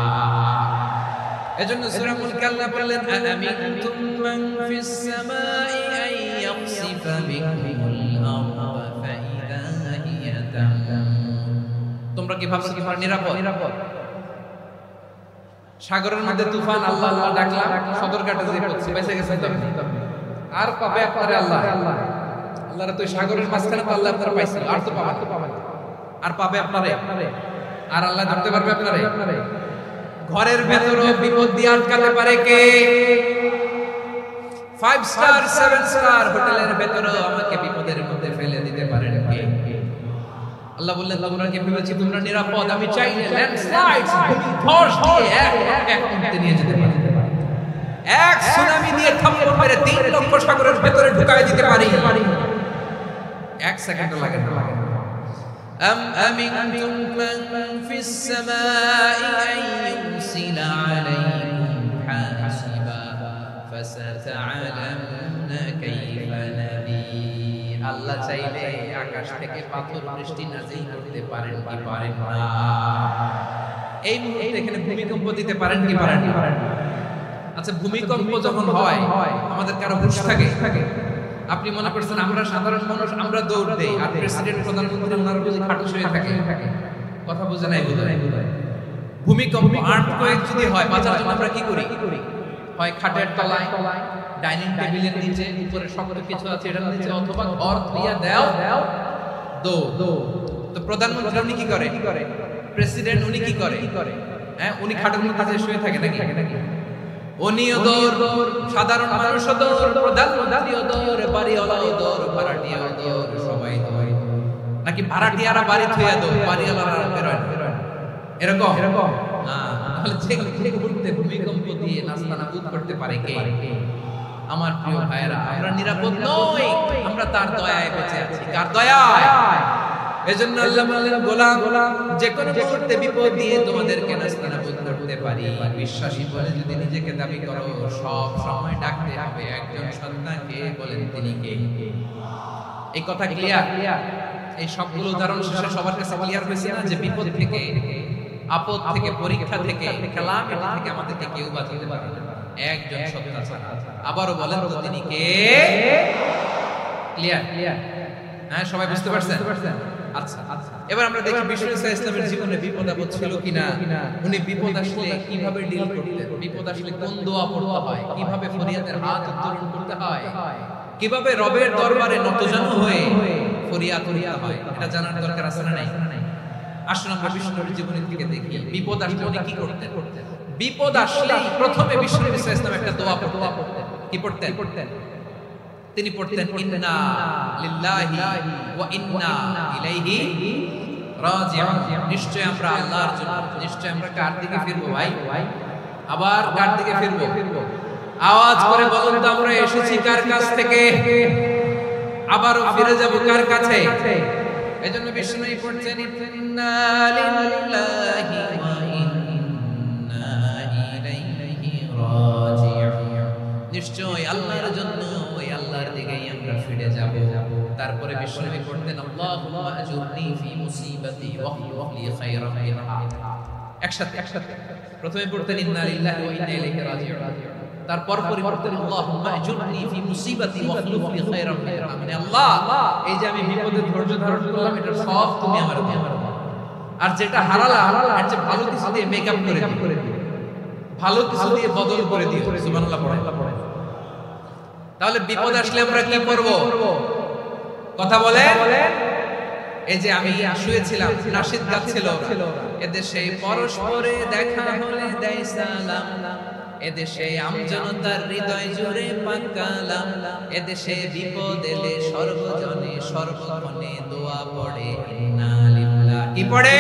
এজন্য সূরা মুলকে আল্লাহ বললেন, আমিনতুম মান ফিস সামাই আন ইয়াখসিফা বিকুমুল আরদা ফাইদা হিয়া তামুর। তোমরা কি ভাবছো তোমরা নিরাপদ? সাগরের মধ্যে তুফান, আল্লাহ আল্লাহ ডাকলাম, সদরঘাটে যে পড়ছে বেঁচে গেছে তুমি, আর পাবে আপনারে আল্লাহ। আল্লাহর তো সাগরের মাঝখানে তো আল্লাহ আপনারা পাইছিল, আর তো পাবেন, আর পাবে আপনারে, আর আল্লাহ ধরতে পারবে আপনারে। ঘরের ভেতরও বিপদ দিয়ে আটকাতে পারে কে? 5 স্টার 7 স্টার হোটেলের ভেতরও আমাকে বিপদের মধ্যে ফেলে দিতে পারেন কে? আল্লাহ বললেন তোমরা কি ভেবেছি তোমরা নিরাপদ? আমি চাইলে ল্যান্ডস্লাইড ধস দিয়ে এক মুহূর্তে নিয়ে যেতে পারি, এক সুনামি দিয়ে থাপ্পড় মেরে 3 লক্ষ সাগরের ভেতরে ঢুকায় দিতে পারি, এক সেকেন্ড লাগে না। أم أمنتم من في السماء أن يرسل عليكم حاسبا فستعلمون كيف نذير। আল্লাহ চাইলে আকাশ থেকে পাথর বৃষ্টি নাযিল করতে পারেন কি পারেন না? এই মুহূর্তে এখানে ভূমিকম্প দিতে পারেন কি পারেন না? আচ্ছা, ভূমিকম্প যখন হয় আমাদের কারো হুঁশ থাকে? আপনি মনে করছেন আমরা সাধারণ মানুষ, আমরা দৌড় দেই, আর প্রেসিডেন্ট প্রধানমন্ত্রী ওনারা বুঝি খাটু শুয়ে থাকে? কথা বুঝে নাই বোধ হয়। ভূমিকম্প আর্থকোয়েক যদি হয় বাঁচার জন্য আমরা কি করি? হয় খাটের তলায়, ডাইনিং টেবিলের নিচে, উপরে শক্ত কিছু আছে এটার নিচে, অথবা ঘর দিয়া দাও দৌড়। তো প্রধানমন্ত্রী উনি কি করে? প্রেসিডেন্ট উনি কি করে? হ্যাঁ, উনি খাটের মধ্যে শুয়ে থাকে নাকি? উনিও দৌড়, সাধারণ মানুষও দৌড়, প্রধানমন্ত্রীও দৌড়, বাড়িওয়ালাও দৌড়, ভাড়াটিয়াও দৌড়, সবাই দৌড়। নাকি ভাড়াটিয়ারা বাড়ি থুইয়া দৌড়, বাড়িওয়ালারা বেরোয় এরকম? না, তাহলে যে মুহূর্তে ভূমিকম্প দিয়ে নাস্তানাবুদ করতে পারে কে? আমার প্রিয় ভাইয়েরা, আমরা নিরাপদ নই, আমরা তার দয়ায় বেঁচে আছি। কার দয়ায়? এজন্য আল্লাহ বললেন গোলাম, যে কোনো মুহূর্তে বিপদ দিয়ে তোমাদেরকে নাস্তানাবুদ করতে পারি। বিশ্বাসী বলে যদি নিজেকে দাবি করো, সব সময় ডাকতে হবে একজন সত্তাকে। বলেন তিনি কে? এই কথা ক্লিয়ার? এই সবগুলো উদাহরণ শেষে সবার কাছে ক্লিয়ার হয়েছে না যে বিপদ থেকে, আপদ থেকে, পরীক্ষা থেকে, ক্যালামিটি থেকে আমাদেরকে কেউ বাঁচাতে পারে না, একজন সত্তা ছাড়া। আবারও বলেন তো তিনি কে? ক্লিয়ার? হ্যাঁ, সবাই বুঝতে পারছেন? আচ্ছা, এবার আমরা দেখি বিষ্ণু ইসলামের জীবনে বিপদ আপদ ছিল কিনা, উনি বিপদ আসলে কিভাবে ডিল করতেন, বিপদ আসলে কোন দোয়া পড়তে হয়, কিভাবে ফরিয়াদের হাত উত্তোলন করতে হয়, কিভাবে রবের দরবারে নতজানু হয়ে ফরিয়াদ করতে হয়, এটা জানার দরকার আছে না নাই? আসুন আমরা বিষ্ণুর জীবনী থেকে দেখি বিপদ আসলে উনি কি করতেন। বিপদ আসলে প্রথমে বিষ্ণু ইসলাম একটা দোয়া পড়তেন। কি পড়তেন? তিনি পড়তেন ইন্না লিল্লাহি ওয়া ইন্না ইলাইহি রাজিউন। নিশ্চয় আমরা আল্লাহর জন্য, নিশ্চয় আমরা কার দিকে ফিরবো ভাই? আবার কার দিকে ফিরবো? আওয়াজ করে বলুন তো, আমরা এসেছি কার কাছ থেকে, আবারও ফিরে যাব কার কাছে? এজন্য বিষ্ণু পড়ছেন ইন্না লিল্লাহি ওয়া ইন্না ইলাইহি রাজিউন। নিশ্চয় আল্লাহর জন্য, ওই আল্লাহর দিকেই আমরা ফিরে যাব। তারপরে বিষ্ণু পড়তেন আল্লাহুম্মা আজুরনি ফি মুসিবাতি ওয়া আখলিফ লি খায়রাম মিনহা। একসাথে প্রথমে পড়তেন ইন্না লিল্লাহি ওয়া ইন্না ইলাইহি রাজিউন, তারপর পড়তেন আল্লাহুম্মা আজুরনি ফি মুসিবাতি ওয়া আখলিফ লি খায়রাম মিনহা। মানে আল্লাহ, এই যে আমি বিপদে ধৈর্য ধারণ করলাম, এটা সব তুমি আমার দাও, আর যেটা হারালাম এর চেয়ে ভালো কিছু দিয়ে মেকআপ করে দিও, ভালো কিছু দিয়ে বদল করে দিও। সুবহানাল্লাহ পড়ে। তাহলে বিপদ আসলে আমরা কি করব? কথা বলে। এই যে আমি শুয়েছিলাম, নাশিদ গাচ্ছিল, এদেশে পরস্পরে দেখা হলে দেয় সালাম, এদেশে আমজনতার হৃদয় জুড়ে পাকালাম, এদেশে বিপদ এলে সর্বজনে সর্বক্ষণে দোয়া পড়ে ইন্না লিল্লাহি। কি পড়ে?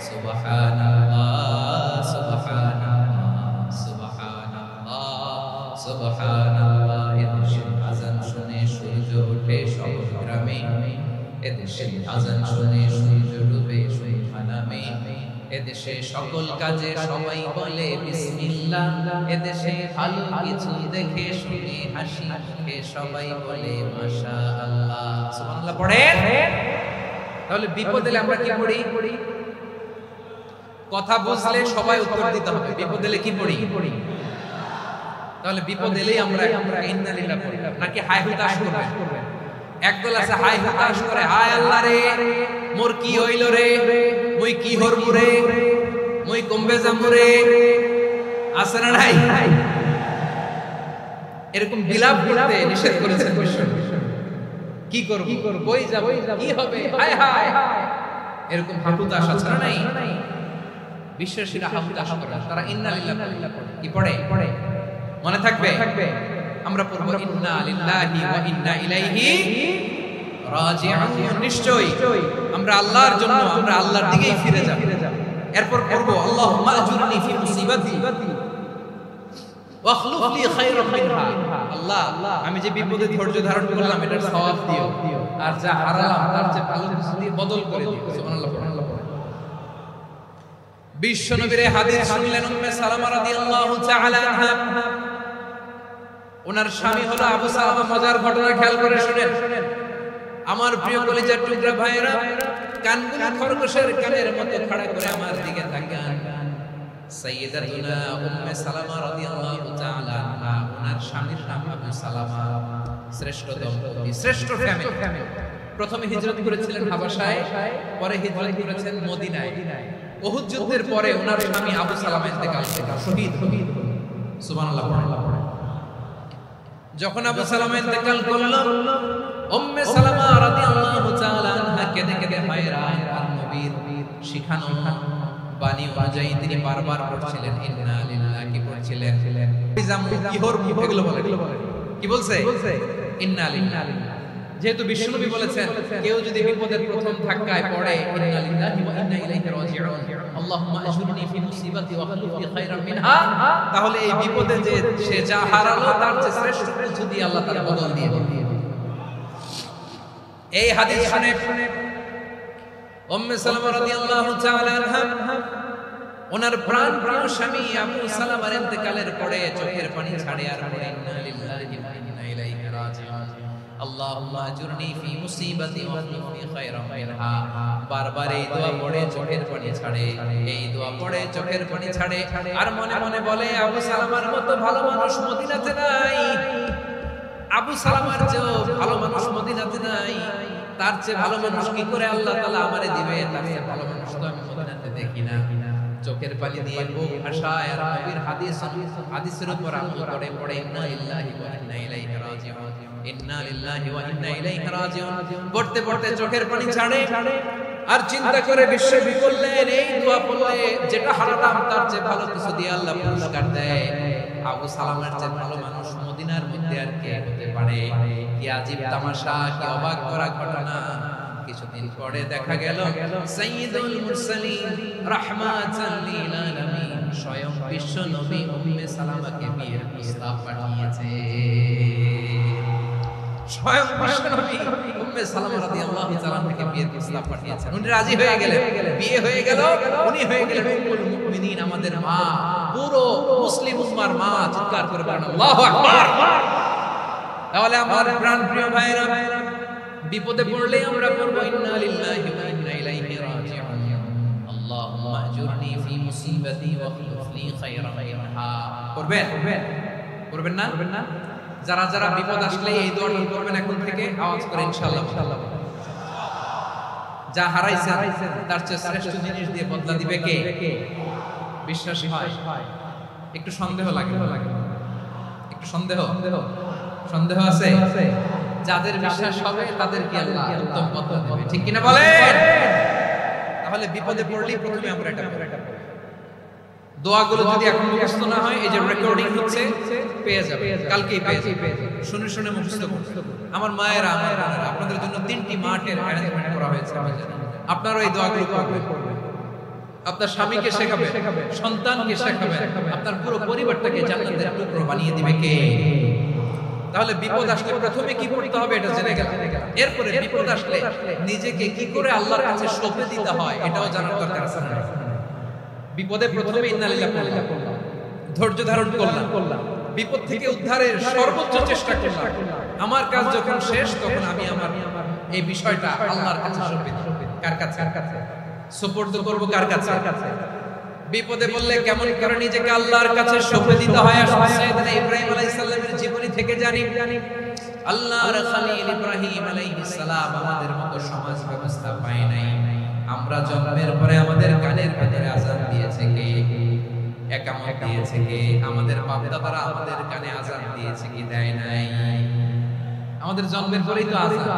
সুবহানাল্লাহ সুবহানাল্লাহ সুবহানাল্লাহ সুবহানাল্লাহ। এদেশে আযান শুনে সূর্য ওঠে সব গ্রামে, এদেশে আযান শুনে সূর্য ডুবে সুবহানামে, এদেশে সকল কাজে সবাই বলে বিসমিল্লাহ, এদেশে ভালো কিছু দেখে শুনে হাসি মুখে সবাই বলে মাশাআল্লাহ। সুবহানাল্লাহ পড়ে। তাহলে বিপদ এলে আমরা কি পড়ি? কথা বুঝলে সবাই উত্তর দিতে হবে। বিপদ এলে কি পড়ি? তাহলে বিপদ এলেই আমরা ইন্না লিল্লাহি পড়ি, নাকি হাই হুতাশ করবে? একদল আছে হাই হুতাশ করে, হায় আল্লাহ রে মোর কি হইল রে, মুই কি হরমু রে, মুই কমবে যামু রে, আছে না নাই? এরকম বিলাপ করতে নিষেধ করেছেন বিষ্ণু। কি করব, কই যাব, কি হবে, হায় হায়, এরকম হাহুতাশ আছে না নাই? বিশ্বাসীরা হাহুতাশ করে, তারা ইন্না লিল্লাহি কি পড়ে, মনে থাকবে? আমরা পড়ব ইন্না লিল্লাহি ওয়া ইন্না ইলাইহি রাজিউন। নিশ্চয়ই আমরা আল্লাহর জন্য, আমরা আল্লাহর দিকেই ফিরে যাব। এরপর পড়ব আল্লাহুম্মা আজুরনি ফি মুসিবাতি ওয়াখলুফ লি খায়রাম মিনহা। আল্লাহ, আমি যে বিপদে ধৈর্য ধারণ করলাম এটার সওয়াব দিও, আর যা হারালাম তার চেয়ে ভালো কিছু দিয়ে বদল করে দিও। সুবহানাল্লাহ। বিশ্ব নবীর হাদিস শুনলেন উম্মে সালামা রাদিয়াল্লাহু তাআলা আনহা। ওনার স্বামী হলো আবু সালামা। মজার ঘটনা খেয়াল করে শুনেন আমার প্রিয় কলিজার টুকরা ভাইয়েরা। কানগুলো খরগোশের কানের মতো খাড়া করে আমার দিকে তাকান। সাইয়্যিদাতুনা উম্মে সালামা রাদিয়াল্লাহু তাআলা আনহা, ওনার স্বামীর নাম আবু সালামা। শ্রেষ্ঠ দম্পতি, শ্রেষ্ঠ ফ্যামিলি। প্রথমে হিজরত করেছিলেন হাবাশায়, পরে হিজরত করেছেন মদিনায়। উহুদ যুদ্ধের পরে ওনার স্বামী আবু সালামা ইন্তেকাল করেন, শহীদ হলেন। সুবহানাল্লাহ। যখন আবু সালামা ইন্তেকাল করল, উম্মে সালামা রাদিয়াল্লাহু তাআলা আনহা কেঁদে কেঁদে হায়রান। আর নবীর শিখানো বাণী অনুযায়ী তিনি বারবার পড়ছিলেন ইন্না লিল্লাহি, কি পড়ছিলেন? ইহর এগুলো বলে, কি বলছে? ইন্না লিল্লাহি। যেহেতু বিশ্বনবী বলেছেন কেউ যদি বিপদের প্রথম ধাক্কায় পড়ে ইন্না লিল্লাহি ওয়া ইন্না ইলাইহি রাজিউন, আল্লাহুম্মা আজুরনি ফি মুসিবাতি ওয়া খলুফ লি খায়রাম মিনহা, তাহলে এই বিপদে যে সে যা হারালো তার চেয়ে শ্রেষ্ঠ কিছু দিয়ে আল্লাহ তাআলা বদল দিয়ে দেন। এই হাদিস শুনে উম্মে সালামা রাদিয়াল্লাহু তাআলা আনহা ওনার প্রাণপ্রিয় স্বামী আবু সালামার ইন্তেকালের পরে চোখের পানি ছাড়ে আর বলে ইন্না লিল্লাহি ওয়া ইন্না ইলাইহি রাজিউন, আল্লাহুম্মা আজুরনি ফি মুসিবাতি ওয়া খলুফ লি খায়রাম মিনহা। বারবার এই দোয়া পড়ে চোখের পানি ছাড়ে, এই দোয়া পড়ে চোখের পানি ছাড়ে, আর মনে মনে বলে আবু সালামার মতো ভালো মানুষ মদিনাতে নাই, আবু সালামার চেয়েও ভালো মানুষ মদিনাতে নাই, তার চেয়ে ভালো মানুষ কি করে আল্লাহ তাআলা আমারে দিবে, তার চেয়ে ভালো মানুষ তো আমি মদিনাতে দেখি না। চোখের পানি দিয়ে বুক ভাসায় আর নবীর হাদিসের উপর আমল করে পড়ে ইন্না লিল্লাহি ওয়া ইন্না ইলাইহি রাজিউন, ইন্না লিল্লাহি ওয়া ইন্না ইলাইহি রাজিউন। পড়তে পড়তে চোখের পানি ছাড়ে আর চিন্তা করে বিশ্বনবী বললেন এই দোয়া পড়লে যেটা হারালাম তার চেয়ে ভালো কিছু দিয়ে আল্লাহ পুরস্কার দেয়। আবু সালামার চেয়ে ভালো মানুষ মদিনার মধ্যে আর কে হতে পারে? কি আজীব তামাশা, কি অবাক করা ঘটনা। কিছুদিন পরে দেখা গেল সাইয়্যিদুল মুরসালিন রাহমাতাল লিল আলামিন স্বয়ং বিশ্ব নবী উম্মে সালামাকে বিয়ের প্রস্তাব পাঠিয়েছে। স্বয়ং বিশ্ব নবী উম্মে সালামা রাদিয়াল্লাহু তাআলা থেকে বিয়ের প্রস্তাব পাঠিয়েছেন। উনি রাজি হয়ে গেলেন, বিয়ে হয়ে গেল, উনি হয়ে গেলেন উম্মুল মুমিনিন, আমাদের মা, পুরো মুসলিম উম্মার মা। চিৎকার করে বলেন আল্লাহু আকবার। তাহলে আমার প্রাণপ্রিয় ভাইরা, বিপদে পড়লে আমরা পড়ব ইন্না লিল্লাহি ওয়া ইন্না ইলাইহি রাজিউন, আল্লাহুম্মা আজুরনি ফি মুসিবাতি ওয়া খলুফ লি খায়রাম মিনহা। করবেন? করবেন না? যারা যারা বিপদ আসলে এই দোয়াটা করবেন এখন থেকে আওয়াজ করে ইনশাআল্লাহ। যা হারাইছেন তার চেয়ে শ্রেষ্ঠ জিনিস দিয়ে বদলা দিবে কে? বিশ্বাসী হয়? একটু সন্দেহ লাগে, একটু সন্দেহ আছে? যাদের বিশ্বাস হবে তাদেরকে আল্লাহ উত্তম বদলা দেবে, ঠিক কিনা বলেন? তাহলে বিপদে পড়লেই প্রথমে আমরা এটা পড়ব। দোয়াগুলো যদি এখন মুখস্থ না হয়, এই যে রেকর্ডিং হচ্ছে পেয়ে যাবে, কালকেই পেয়ে যাবে। শুনে শুনে মুখস্থ করতে। আমার মায়েরা, আমার বোনেরা, আপনাদের জন্য 3টি মাঠের অ্যারেঞ্জমেন্ট করা হয়েছে। আপনারা এই দোয়াগুলো পড়বেন, আপনার স্বামীকে শেখাবেন, সন্তানকে শেখাবেন, আপনার পুরো পরিবারটাকে জান্নাতের টুকরো বানিয়ে দিবে কে? তাহলে বিপদ আসলে প্রথমে কি করতে হবে এটা জেনে গেলাম। এরপরে বিপদ আসলে নিজেকে কি করে আল্লাহর কাছে সঁপে দিতে হয় এটাও জানার দরকার আছে। বিপদে প্রথমে ইন্না লিল্লাহি করলাম, ধৈর্য ধারণ করলাম, বিপদ থেকে উদ্ধারের সর্বোচ্চ চেষ্টা করলাম। আমার কাজ যখন শেষ তখন আমি আমার এই বিষয়টা আল্লাহর কাছে সঁপে দিই। কার কাছে? সুপর্দ করব কার কাছে? বিপদে বললে কেমন করে নিজেকে আল্লাহর কাছে সঁপে দিতে হয় আসলে সাইয়েদনা ইব্রাহিম আলাইহিস সালামের জীবনী থেকে জানি। আল্লাহর খলিল ইব্রাহিম আলাইহিস সালাম আমাদের মতো সমাজ ব্যবস্থা পায় নাই। আমরা জন্মের পরে আমাদের কানের ভেতরে আযান দিয়েছে কে? একামত দিয়েছে কে? আমাদের বাপ দাদারা আমাদের কানে আযান দিয়েছে কি দেয় নাই? আমাদের জন্মের পরেই তো আযান,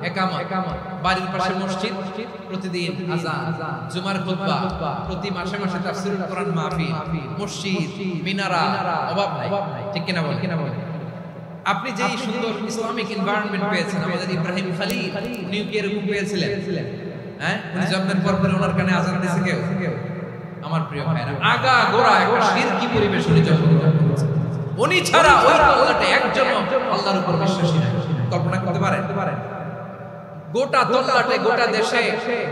ইকামত, বাড়ির পাশে মসজিদ, প্রতিদিন আযান, জুমার খুতবা, প্রতি মাসে মাসে তাফসীরুল কোরআন মাহফিল, মসজিদ, মিনারা, অভাব নাই। ঠিক কিনা বলেন? আপনি যেই সুন্দর ইসলামিক এনভায়রনমেন্ট পেয়েছেন, আমাদের ইব্রাহিম খলিল উনিও কি এরকম পেয়েছিলেন? হ্যাঁ, উনি জন্মের পর ওনার কানে আযান দিয়েছে কেউ? আমার প্রিয় ভাইরা, আগা গোড়া একটা শিরকি পরিবেশ উনি জন্মগ্রহণ করেছেন। উনি ছাড়া ওই তল্লাটে একজন আল্লাহর উপর বিশ্বাসী নাই। কল্পনা করতে পারেন? গোটা তল্লাটে, গোটা দেশে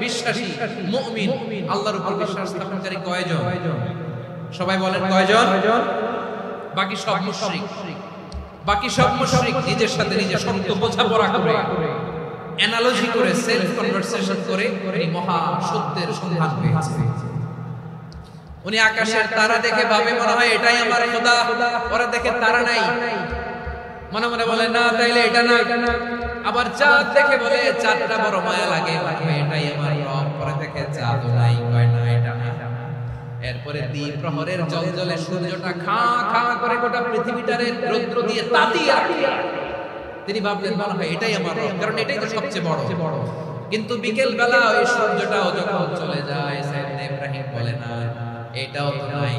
বিশ্বাসী মুমিন, আল্লাহর উপর বিশ্বাস স্থাপনকারী কয়জন? সবাই বলেন কয়জন? বাকি সব মুশরিক। বাকি সব মুশরিক নিজের সাথে নিজে সত্য বোঝাপড়া করে, অ্যানালজি করে, সেলফ কনভারসেশন করে উনি মহা সত্যের সন্ধান পেয়েছে। উনি আকাশের তারা দেখে ভাবে মনে হয় এটাই আমার খোদা, ওরা দেখে তারা নাই, মনে মনে বলে না তাইলে এটা না। আবার চাঁদ দেখে বলে চাঁদটা বড় মায়া লাগে, এটাই আমার রব, পরে দেখে চাঁদ নাই, কয় না এটা না। এরপরে দ্বীপ প্রহরের জলজলে সূর্যটা খা খা করে গোটা পৃথিবীটারে রৌদ্র দিয়ে তাতিয়ে রাখে। তিনি ভাবলেন মনে হয় এটাই আমার রব, কারণ এটাই তো সবচেয়ে বড়। কিন্তু বিকেল বেলা ওই সূর্যটাও যখন চলে যায়, সাইয়েদনা ইব্রাহিম বলে না এটাও তো নাই,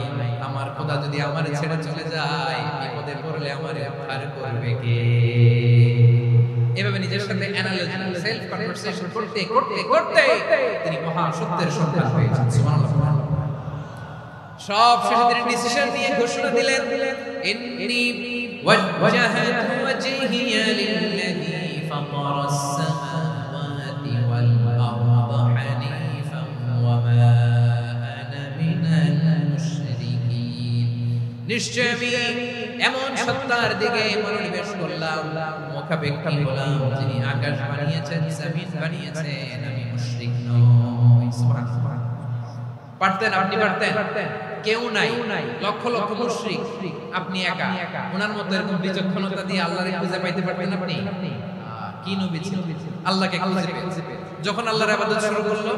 আমার খোদা যদি আমার ছেড়ে চলে যায়, বিপদে পড়লে আমার উদ্ধার করবে কে? এভাবে নিজের সাথে অ্যানালজি, সেলফ কনভারসেশন করতে করতে করতে তিনি মহা সত্যের সন্ধান পেয়েছেন। সুবহানাল্লাহ। সব শেষে তিনি ডিসিশন নিয়ে ঘোষণা দিলেন, ইন্নী ওয়াজ্জাহাতু ওয়াজহিয়া লিল্লাযী ফাতারাস সামাওয়াতি ওয়াল আরদা হানিফান ওয়া মা আনা মিনাল মুশরিকিন। নিশ্চয় আমি এমন সত্তার দিকে মনোনিবেশ করলাম, মুখাপেক্ষী হলাম, যিনি আকাশ বানিয়েছেন, জমিন বানিয়েছেন, আমি মুশরিক নই। সুবহানাল্লাহ। পারতেন? আপনি পারতেন? কেউ নাই, লক্ষ লক্ষ মুশরিক, আপনি একা। ওনার মতো এরকম বিচক্ষণতা দিয়ে আল্লাহরে খুঁজে পাইতে পারতেন আপনি? কি নবী ছিলেন, আল্লাহকে খুঁজে পেয়েছে। যখন আল্লাহর ইবাদত শুরু করলো,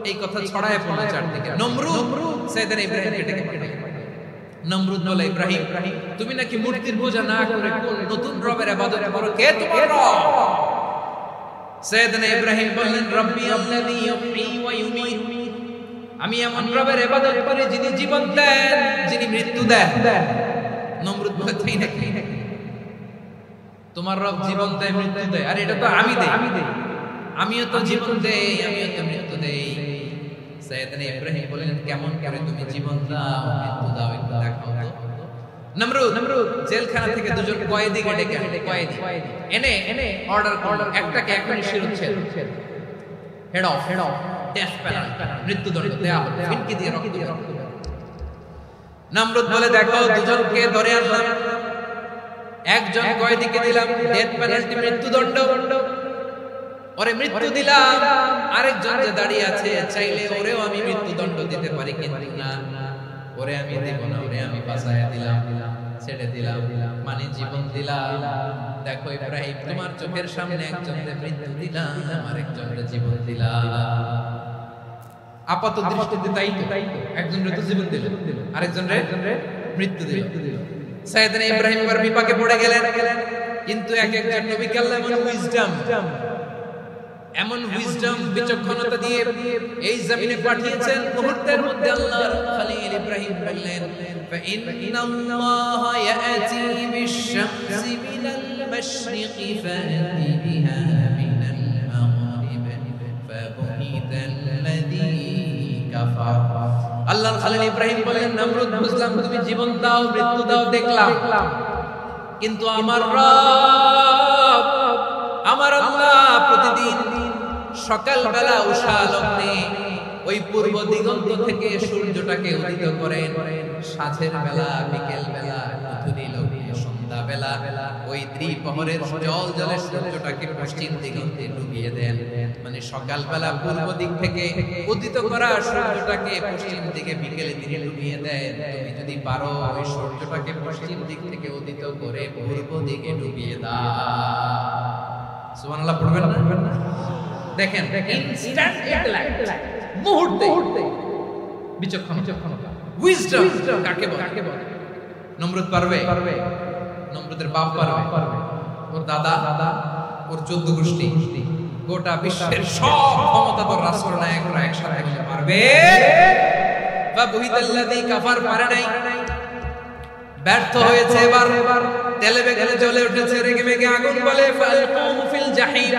এই কথা ছড়ায় পড়লো চারদিকে। নমরুদ সাইয়েদনা ইব্রাহিমকে ডেকে পাঠায়। নমরুদ বলে, ইব্রাহিম তুমি নাকি মূর্তির পূজা না করে কোন নতুন রবের ইবাদত করো, কে তোমার রব? সাইয়েদনা ইব্রাহিম বললেন, রব্বি আল্লাযী ইউহয়ী ওয়া ইউমীত, আমি এমন রবের ইবাদত করি যিনি জীবন দেন, যিনি মৃত্যু দেন। নমরুদ বলে, তাই নাকি? তোমার রব জীবন দেয়, মৃত্যু দেয়, আর এটা তো আমি দেই, আমিও তো জীবন দেই, আমিও তো মৃত্যু দেই। সাইয়েদনা ইব্রাহিম বললেন, কেমন করে তুমি জীবন দাও, মৃত্যু দাও, একটু দেখাও তো। নমরুদ জেলখানা থেকে দুজন কয়েদিকে ডেকে আনে, কয়েদি এনে অর্ডার একটাকে এখনই শিরোচ্ছেদ, হেড অফ ডেথ পেনাল্টি, মৃত্যুদণ্ড দেয়া হবে, ফিনকি দিয়ে রক্ত। নমরুদ বলে, দেখো দুজনকে ধরে আনলাম, একজন কয়েদিকে দিলাম ডেথ পেনাল্টি, মৃত্যুদণ্ড, ওরে মৃত্যু দিলাম। আরেকজন যে দাঁড়িয়ে আছে, চাইলে ওরেও আমি মৃত্যুদণ্ড দিতে পারি, কিন্তু না, ওরে আমি দেব না, ওরে আমি বাঁচায়া দিলাম, ছেড়ে দিলাম, মানে জীবন দিলাম। দেখো ইব্রাহিম, তোমার চোখের সামনে একজনকে মৃত্যু দিলাম, আরেকজনকে জীবন দিলাম। আপাত দৃষ্টিতে তাই তো, একজনের তো জীবন দিল, আরেকজনের মৃত্যু দিল। সাইয়েদনা ইব্রাহিম এবার বিপাকে পড়ে গেলেন। কিন্তু এক একজন নবীকে আল্লাহ এমন উইজডম বিচক্ষণতা দিয়ে এই জমিনে পাঠিয়েছেন, মুহূর্তের মধ্যে আল্লাহর খলিল ইব্রাহিম বললেন, ফাইন্নাল্লাহা ইয়াতি বিশ-শামসি মিনাল মাশরিকি ফাতি বিহা মিনাল মাগরিব ফাবুহিতাল্লাযী কাফার। আল্লাহর খলিল ইব্রাহিম বললেন, নমরুদ বুঝলাম তুমি জীবন দাও, মৃত্যু দাও, দেখলাম, কিন্তু আমার রব, আমার আল্লাহ প্রতিদিন সকালবেলা উষা লগ্নে ওই পূর্ব দিগন্ত থেকে সূর্যটাকে উদিত করেন, সাঁঝের বেলা, বিকেল বেলা, গধূলি লগ্নে, সন্ধ্যা বেলা ওই দ্বিপ্রহরের জলে সূর্যটাকে পশ্চিম দিগন্তে ডুবিয়ে দেন। মানে সকালবেলা পূর্ব দিক থেকে উদিত করা সূর্যটাকে পশ্চিম দিকে বিকেলের দিকে ডুবিয়ে দেন। তুমি যদি পারো ওই সূর্যটাকে পশ্চিম দিক থেকে উদিত করে পূর্ব দিকে ডুবিয়ে দাও। সুবহানাল্লাহ পড়বেন না? দেখেন, ইনস্ট্যান্ট ইন্টেলেক্ট, মুহূর্তে বিচক্ষণতা, উইজডম কাকে বলে? নমরুদ পারবে? নমরুদের বাপ পারবে? ওর দাদা, ওর 14 গোষ্ঠী, গোটা বিশ্বের সব ক্ষমতাধর রাষ্ট্রনায়করা একসাথে মিলে পারবে বা বুহিদাল্লাযী কাফার পারে নাই, ব্যর্থ হয়েছে। এবার তেলে বেগুনে জ্বলে উঠেছে, রেগে মেগে আগুন বলে ফালকুম ফিল জাহিম।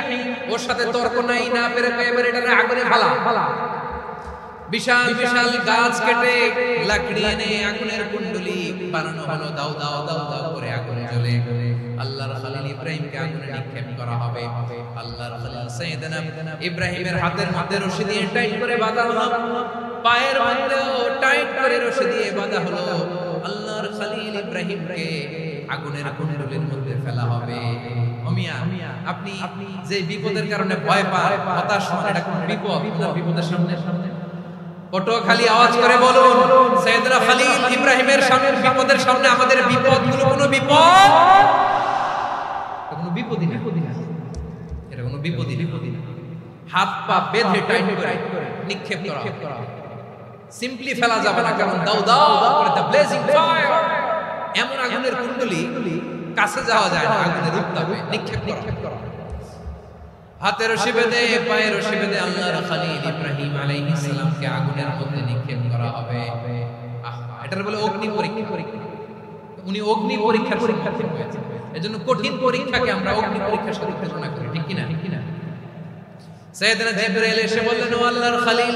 ওর সাথে তর্ক নাই, না পেরে এবার এটারে আগুনে ফালা। বিশাল বিশাল গাছ কেটে লাকড়ি এনে আগুনের কুণ্ডলি বানানো হলো, দাও দাও দাও দাও করে আগুন জ্বলে আল্লাহর খলিল ইব্রাহিমকে আগুনে নিক্ষেপ করা হবে। আল্লাহর খলিল সাইয়েদনা ইব্রাহিমের হাতের মধ্যে রশি দিয়ে টাইট করে বাঁধা হলো, পায়ের মধ্যেও টাইট করে রশি দিয়ে বাঁধা হলো। আল্লাহর খলিল ইব্রাহিমকে আগুনের কুণ্ডলির মধ্যে ফেলা হবে। ওমিয়া, আপনি যে বিপদের কারণে ভয় পান, হতাশ হন, এটা কোন বিপদ? আপনার বিপদের সামনে পটুয়াখালী আওয়াজ করে বলুন, সাইয়েদনা খলিল ইব্রাহিমের সামনে বিপদের সামনে আমাদের বিপদগুলো কোনো বিপদ? কোনো বিপদই না, এটা কোনো বিপদই না। হাত পা বেঁধে টাইট করে নিক্ষেপ করা, সিম্পলি ফেলা যাবে না, কারণ দাও দাও করে দ্য ব্লেজিং ফায়ার, এমন আগুনের কুণ্ডলি কাছে যাওয়া যায় না, আগুনের উত্তাপে নিক্ষেপ করা। হাতের রশি বেঁধে, পায়ের রশি বেঁধে আল্লাহর খলিল ইব্রাহিম আলাইহিস সালামকে আগুনের মধ্যে নিক্ষেপ করা হবে। এটার বলে অগ্নি পরীক্ষা। উনি অগ্নি পরীক্ষার সম্মুখীন হয়েছেন। এজন্য কঠিন পরীক্ষাকে আমরা অগ্নি পরীক্ষার সাথে তুলনা করি, ঠিক কি না? সাইয়েদনা জিবরাইল এসে বললেন, ও আল্লাহর খলিল,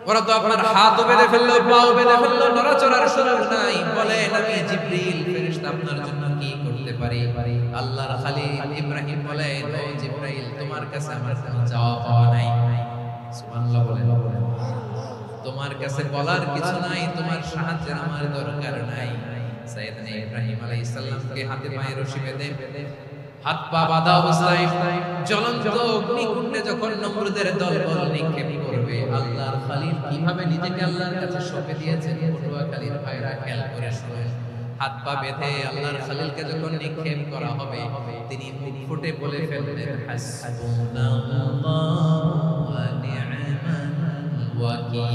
ওরা তো আপনার হাতও বেঁধে ফেললো, পাও বেঁধে ফেললো, নড়াচড়ার সুযোগ নাই। বলেন, আমি জিবরিল ফেরেশতা আপনার জন্য কি করতে পারি? আল্লাহর খলিল ইব্রাহিম বলেন, ও জিবরাইল, তোমার কাছে আমার কোনো চাওয়া পাওয়া নাই। সুবহানাল্লাহ বলেন। তোমার কাছে বলার কিছু নাই, তোমার সাহায্যের আমার দরকার নাই। সাইয়েদনা ইব্রাহিম আলাইহিস সালামকে হাতে পায়ে রশি বেঁধে, হাত পা বাঁধা অবস্থায় জ্বলন্ত অগ্নিকুণ্ডে যখন নমরুদের দলবল নিক্ষেপ করবে, আল্লাহর খলিল কিভাবে নিজেকে আল্লাহর কাছে সঁপে দিয়েছেন, পটুয়াখালীর ভাইরা খেয়াল করে শুনেন। হাত পা বেঁধে আল্লাহর খলিলকে যখন নিক্ষেপ করা হবে, তিনি মুখ ফুটে বলে ফেললেন, হাসবুনাল্লাহু ওয়া নি'মাল ওয়াকিল।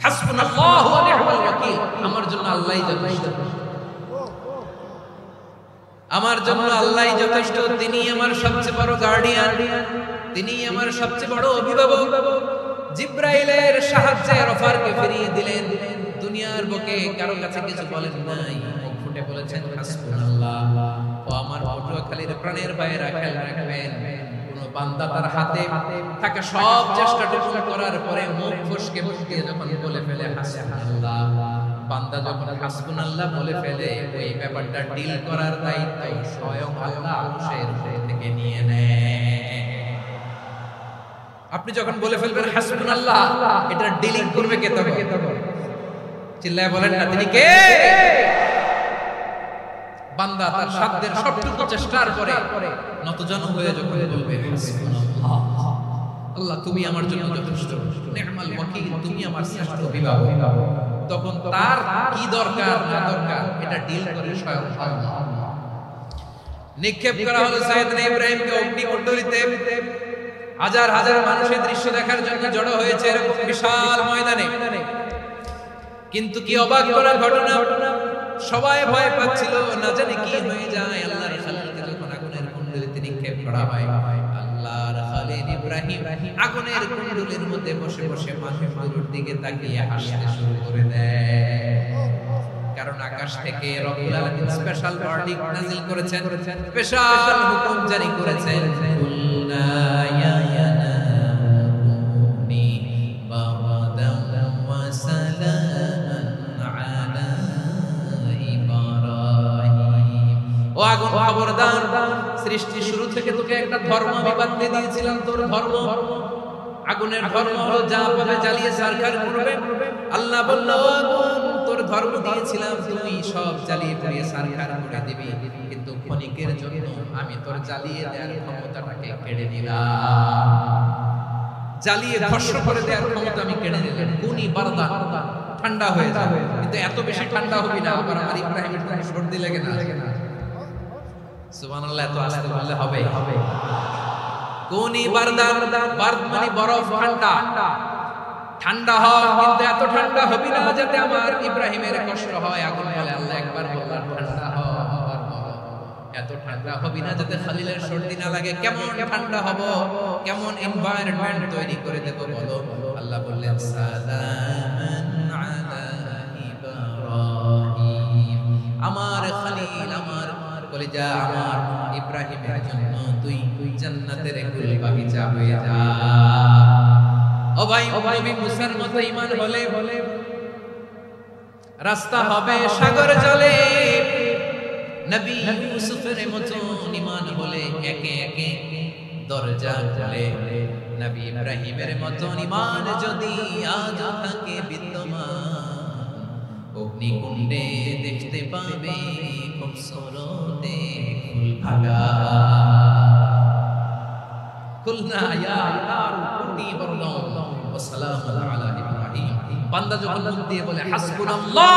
হাসবুনাল্লাহু ওয়া নি'মাল ওয়াকিল, আমার জন্য আল্লাহই যথেষ্ট, আমার জন্য আল্লাহই যথেষ্ট। তিনি আমার সবচেয়ে বড় গার্ডিয়ান, তিনি আমার সবচেয়ে বড় অভিভাবক। জিবরাইলের সাহায্যে অফারকে ফিরিয়ে দিলেন। দুনিয়ার বুকে কারো কাছে কিছু বলেন নাই, মুখ ফুটে বলেছেন হাসবুনাল্লাহ। ও আমার পটুয়াখালীর প্রাণের ভাইয়েরা, খেয়াল রাখবেন, কোন বান্দা তার হাতে থাকা সব চেষ্টাটুকু করার পরে মুখ ফসকে দিয়ে যখন বলে ফেলে হাসবুনাল্লাহ, বান্দা যখন হাসবুনাল্লাহ বলে ফেলে, ওই ব্যাপারটা ডিল করার দায়িত্ব স্বয়ং আল্লাহ আরশের উপর থেকে নিয়ে নেয়। আপনি যখন বলে ফেলবেন হাসবুনাল্লাহ, এটা ডিলিং করবে কে? তবে চিল্লায় বলেন না, তিনি কে? বান্দা তার সাধ্যের সবটুকু চেষ্টার পরে নতজানু হয়ে যখন বলবে হাসবুনাল্লাহ, আল্লাহ তুমি আমার জন্য যথেষ্ট, নি'মাল ওয়াকিল, তুমি আমার শ্রেষ্ঠ অভিভাবক, তখন তার কি দরকার না দরকার এটা ডিল করে স্বয়ং আল্লাহ। নিক্ষেপ করা হলো সাইয়েদনা ইব্রাহিমকে অগ্নিকুণ্ডলিতে। হাজার হাজার মানুষের দৃশ্য দেখার জন্য জড়ো হয়েছে এরকম বিশাল ময়দানে। কিন্তু কি অবাক করার ঘটনা, সবাই ভয় পাচ্ছিল, না জানি কি হয়ে যায়। আল্লাহর খলিলকে যখন আগুনের কুণ্ডলিতে নিক্ষেপ করা হয়, আল্লাহর খলিল ইব্রাহিম আগুনের কুণ্ডলির মধ্যে বসে বসে মানুষগুলোর দিকে তাকিয়ে হাসতে শুরু করে দেয়। কারণ আকাশ থেকে রব্বুল আলামিন স্পেশাল ওয়ার্নিং নাযিল করেছেন, স্পেশাল হুকুম জারি করেছেন, কুল্লা ইয়া ইয়ানাকুনি বারাদান ওয়া সালামান আলা ইব্রাহিম। ও আগুন, খবরদার, সৃষ্টি শুরু থেকে তোকে একটা ধর্ম আমি বাতলে দিয়েছিলাম, তোর ধর্ম আগুনের ধর্ম হলো যা পাবে জ্বালিয়ে সারখার করবে। আল্লাহ বলল, আগুন, তোর ধর্ম দিয়েছিলাম, তুই সব জ্বালিয়ে পুড়িয়ে সারখার করে দিবি, কিন্তু ক্ষণিকের জন্য আমি তোর জ্বালিয়ে দেওয়ার ক্ষমতাটাকে কেড়ে নিলাম, জ্বালিয়ে ভস্ম করে দেওয়ার ক্ষমতা আমি কেড়ে নিলাম। কুনি বারদা, ঠান্ডা হয়ে যাবে, কিন্তু এত বেশি ঠান্ডা হবি না আবার আমার ইব্রাহিমের কোনো সর্দি লাগে না। সুবহানাল্লাহ, এত আস্তে বললে হবে? কুনি বারদা, বারদ মানে বরফ, ঠান্ডা, ঠান্ডা হয়, কিন্তু এত ঠান্ডা হবি না যাতে আমার ইব্রাহিমের কষ্ট হয়। আগুন বলে, আল্লাহ একবার বললাম ঠান্ডা হয়, আবার বলো এত ঠান্ডা হবি না যাতে খালিলের সর্দি না লাগে। কেমন ঠান্ডা হব, কেমন এনভায়রনমেন্ট তৈরি করে দেব বলো। আল্লাহ বললেন সালামান আলা ইব্রাহিম, আমার খালিল, আমার কলিজা, আমার ইব্রাহিমের জন্য তুই জান্নাতের ফুল বাগিচা হয়ে যা। ও ভাই, নবী মুসার মতো ঈমান হলে রাস্তা হবে সাগর জলে, নবী ইউসুফের মতো ঈমান হলে একে একে দরজা খুলে, নবী ইব্রাহিমের মতো ঈমান যদি আজ থাকে বিদ্যমান, অগ্নিকুণ্ডে দেখতে পাবে খুবসুরতে ফুল ভাগা। কুলনা ইয়া নারু কুনি বারদান ওয়া সালামান আলা ইব্রাহিম। বান্দা যখন মুখ দিয়ে বলে হাসবুনাল্লাহ,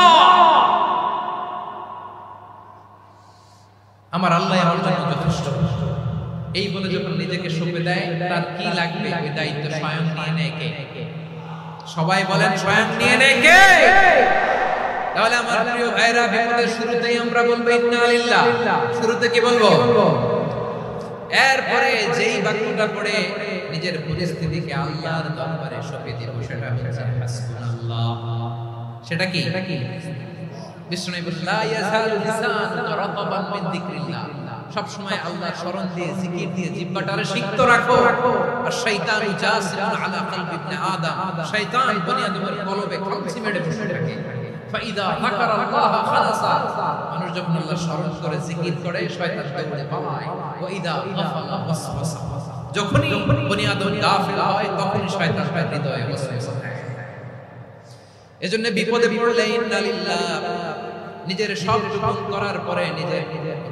আমার আল্লাহ আমার জন্য যথেষ্ট, এই বলে যখন নিজেকে সঁপে দেয়, তার কি লাগবে ওই দায়িত্ব স্বয়ং নিয়ে নেয় কে? সবাই বলেন স্বয়ং নিয়ে নেয় কে? তাহলে আমার প্রিয় ভাইরা, বিপদের শুরুতেই আমরা বলবো ইন্না লিল্লাহ। শুরুতে কি বলবো? এরপরে যেই বাক্যটা পড়ে নিজের পরিস্থিতিকে আল্লাহর দরবারে সঁপে দিব, সেটা হচ্ছে হাসবুনাল্লাহ। সেটা কি? বিষ্ণু বলেন লা ইয়াজালু লিসানুকা রাতাবান মিন যিকরিল্লাহ, সব সময় আল্লাহর স্মরণ দিয়ে, জিকির দিয়ে জিহ্বাটারে সিক্ত রাখো। আর শয়তানু জাসিমুন আলা কলবি ইবনে আদম, শয়তান বনি আদমের কলবে খামচি মেরে বসে থাকে। ফাইদা যাকারাল্লাহ খালাসা, মানুষ যখন আল্লাহর স্মরণ করে জিকির করে শয়তান দৌড়ে পালায়। ওয়া ইদা গাফালা ওয়াসওয়াসা, যখনই বনি আদম গাফিল হয় তখনই শয়তান তার হৃদয়ে ওয়াসওয়াসা দেয়। এজন্য বিপদে পড়লে ইন্না লিল্লাহ, নিজের সব গোপন করার পরে, নিজের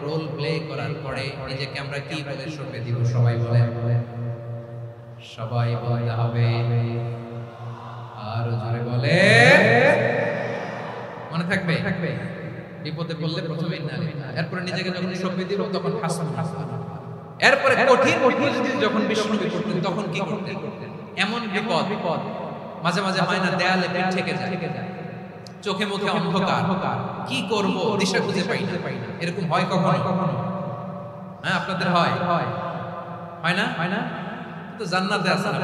রোল প্লে করার পরে নিজেকে আমরা কি বলে সঁপে দিব? সবাই বলেন, সবাই বলতে হবে, আর জোরে বলে, মনে থাকবে। বিপদে পড়লে প্রথমে ইন্না লিল্লাহ, এরপরে নিজেকে যখন সঁপে দিব তখন হাসবুনাল্লাহ। এরপরে কঠিন পরিস্থিতি যখন বিশ্বনবী করতেন তখন কি করতেন? এমন বিপদ মাঝে মাঝে হয় না, দেয়ালে পিঠ থেকে যায়, চোখে মুখে অন্ধকার, কি করব দিশা খুঁজে পাই না, এরকম হয় কখনো? হ্যাঁ, আপনাদের হয় না? হয় না তো জান্নাতে আছে না?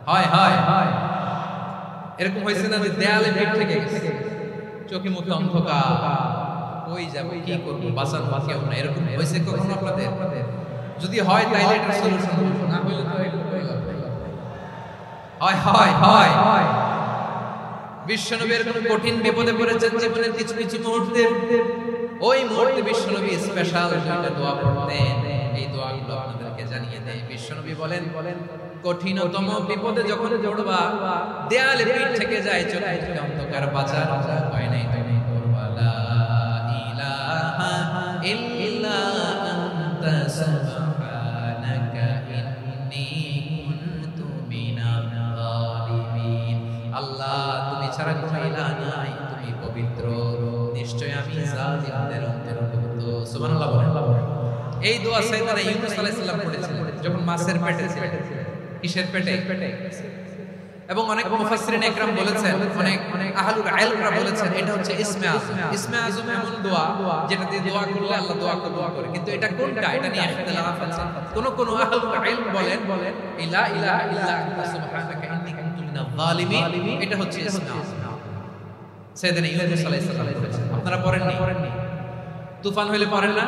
হয় এরকম হয়েছে না যে দেয়ালে পিঠ থেকে গেছে, চোখে মুখে অন্ধকার, কই যাব, কি করব, বাঁচার কেউ না, এরকম হয়েছে কখনো আপনাদের? যদি হয় তাইলে এটা সলিউশন, না হইলে তো হয়। বিশ্বনবী এরকম কঠিন বিপদে পড়েছেন জীবনের কিছু কিছু মুহূর্তে, ওই মুহূর্তে বিশ্বনবী স্পেশাল দুইটা দোয়া পড়তেন। এই দোয়াগুলো আপনাদেরকে জানিয়ে দেয়। বিশ্বনবী বলেন, কঠিনতম বিপদে যখন পড়বা, দেয়ালে পিঠ থেকে যায়, চোখে মুখে অন্ধকার, বাঁচার উপায় নাই, তুমি করবা লা ইলাহা ইল্লা আনতা সুবহানাকা ইন্নী কুনতু মিনাল যালিমিন। আল্লাহ, তুমি ছাড়া কোনো ইলাহ নাই, তুমি পবিত্র, নিশ্চয় আমি জালিমদের অন্তর্ভুক্ত। সুবহানাল্লাহ বলেন। এই দোয়া সাইয়েদনা ইউনূস আলাইহিস সালাম পড়েছিলেন যখন মাছের পেটে ছিলেন। কিসের পেটে? এবং অনেক মুফাসসিরিন ইকরাম বলেছেন, অনেক আহলুল ইলমরা বলেছেন এটা হচ্ছে ইসমে আযম। ইসমে আযম এমন দোয়া যেটা দিয়ে দোয়া করলে আল্লাহ দোয়া কবুল করে, কিন্তু এটা কোনটা এটা নিয়ে ইখতিলাফ আছে। কোন আহলুল ইলম বলেন লা ইলাহা ইল্লা আনতা সুবহানাকা ইন্নী কুনতু মিনাল যালিমিন, এটা হচ্ছে ইসমে আযম। সাইয়েদনা ইউনূস আলাইহিস সালাম বলেছেন। আপনারা পড়েননি? তুফান হইলে পড়েন না?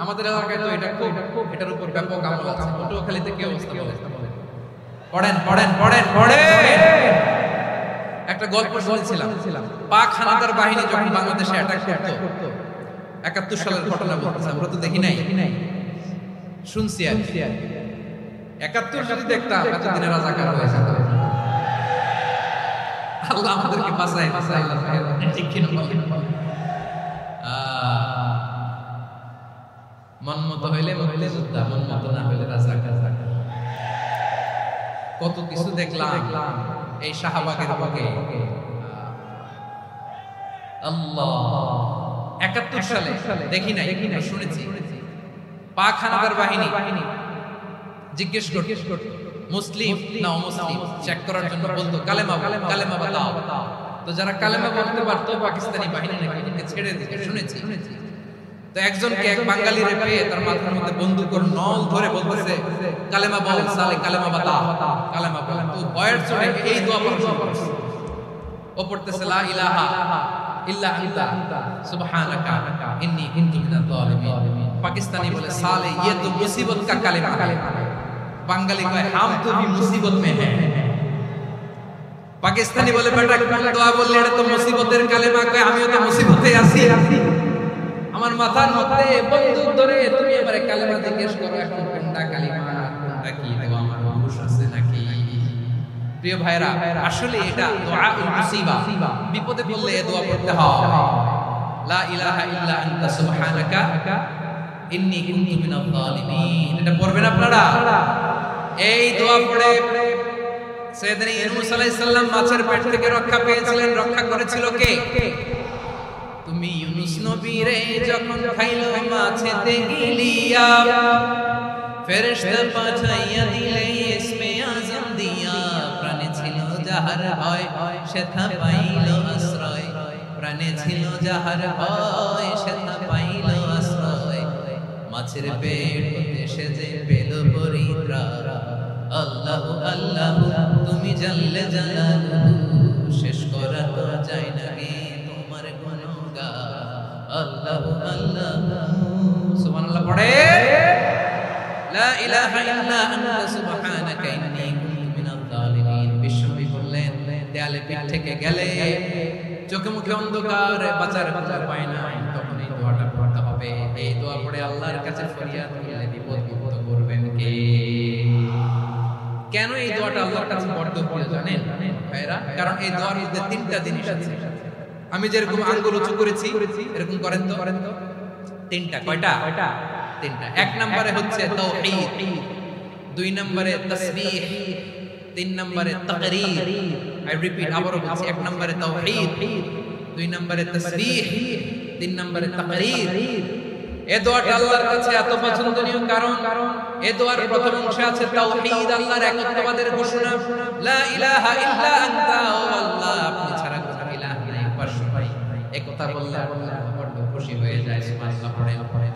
আমাদের এলাকায় তো এটা খুব, এটার উপর ব্যাপক আমল আছে। পটুয়াখালীতে কি অবস্থা বলেন? পড়েন। একটা গল্প শুনেছিলাম, পাক হানাদার বাহিনী যখন বাংলাদেশে অ্যাটাক করত, ৭১ সালের ঘটনা বলতেছে, আমরা তো দেখি নাই, শুনছি আর ৭১ যদি দেখতাম এতদিনে রাজাকার হয়ে যেত। আল্লাহ আমাদেরকে বাঁচায়, ঠিক কিনা বলেন? মন মতো হইলে যোদ্ধা, মন মতো না হইলে রাজাকার। কত কিছু দেখলাম এই শাহবাগের বুকে। আল্লাহ, ৭১ সালে দেখি নাই, শুনেছি পাক হানাদার বাহিনী জিজ্ঞেস করত মুসলিম না অমুসলিম চেক করার জন্য, বলতো কালেমা বাতাও। তো যারা কালেমা বলতে পারতো পাকিস্তানি বাহিনী নাকি ছেড়ে দিতে শুনেছি। তো একজনকে এক বাঙালি রে পেয়ে তার মাথার মধ্যে বন্দুকের নল ধরে বলতেছে কালেমা বল সালে কালেমা বাতা কালেমা বল। তো ভয়ের চোটে এই দোয়া পড়ছে, ও পড়তেছে লা ইলাহা ইল্লা আনতা সুবহানাকা ইন্নী কুনতু মিনাজ জালিমিন। পাকিস্তানি বলে সালে ये तो मुसीबत का कलेमा है, বাঙালি কয় हम तो भी मुसीबत में हैं। পাকিস্তানি বলে বেটা কোন দোয়া বললে এটা তো মুসিবতের কালেমা, কয় আমিও তো মুসিবতে আছি। আমার মাথার মধ্যে বন্দুক ধরে তুমি আমারে কালেমা জিজ্ঞেস করো, এখন কোনটা কালেমা কোনটা কি দোয়া, আমার হুঁশ আছে নাকি? প্রিয় ভাইরা, আসলে এটা দুআউল মুসিবা, বিপদে পড়লে এই দোয়া পড়তে হয়। লা ইলাহা ইল্লা আনতা সুবহানাকা ইন্নী কুনতু মিনাজ জালিমিন। এটা পড়বেন আপনারা। এই দোয়া পড়ে সাইয়েদনা ইউনূস আলাইহিস সালাম মাছের পেট থেকে রক্ষা পেয়েছিলেন। রক্ষা করেছিল কে? তুমি ইউনূস নবী রে যখন খাইলো মাছেতে গিলিয়া, ফেরেশতা পাঠাইয়া দিলে ইসমে আযম দিয়া, প্রাণে ছিল যাহার ভয় সে থা পাইল আশ্রয়, প্রাণে ছিল যাহার ভয় সে থা পাইল আশ্রয়, মাছের পেট হতে সে যে পেল পরিত্রাণ। আল্লাহু আল্লাহু তুমি জানলে জালালু, শেষ করা তো যায় না গে তোমার গুণগান। আল্লাহু আল্লাহু সুবহানাল্লাহ পড়ে লা ইলাহা ইল্লা আনতা সুবহানাকা ইন্নী কুনতু মিনাজ জালিমিন। বিশ্বনবী বললেন দেয়ালে পিঠ থেকে গেলে, চোখে মুখে অন্ধকার, বাঁচার কোনো উপায় নাই, তখন এই দোয়াটা পড়তে হবে। এই দোয়া পড়ে আল্লাহর কাছে ফরিয়াদ করলে বিপদ মুক্ত করবেন কে? কেন এই দোয়াটা আল্লাহর কাছে বড় প্রিয় জানেন ভাইরা? কারণ এই দোয়ার মধ্যে তিনটা জিনিস আছে। আমি যেরকম আঙ্গুল উঁচু করেছি এরকম করেন তো। তিনটা। কয়টা? তিনটা। এক নম্বরে হচ্ছে তাওহীদ, দুই নম্বরে তাসবিহ, তিন নম্বরে তাকরীর। আই রিপিট, আবারও বলছি, এক নম্বরে তাওহীদ, দুই নম্বরে তাসবিহ, তিন নম্বরে তাকরীর। এই দোয়াটা আল্লাহর কাছে এত পছন্দনীয় কারণ এই দোয়ার প্রথম অংশে আছে তাওহীদ, আল্লাহর একত্ববাদের ঘোষণা। লা ইলাহা ইল্লা আনতা, ও আল্লাহ আপনি ছাড়া কোনো ইলাহ নাই, উপাস্য নাই। এই কথা বললে আল্লাহ বড় খুশি হয়ে যায়। সুবহানাল্লাহ পড়ে।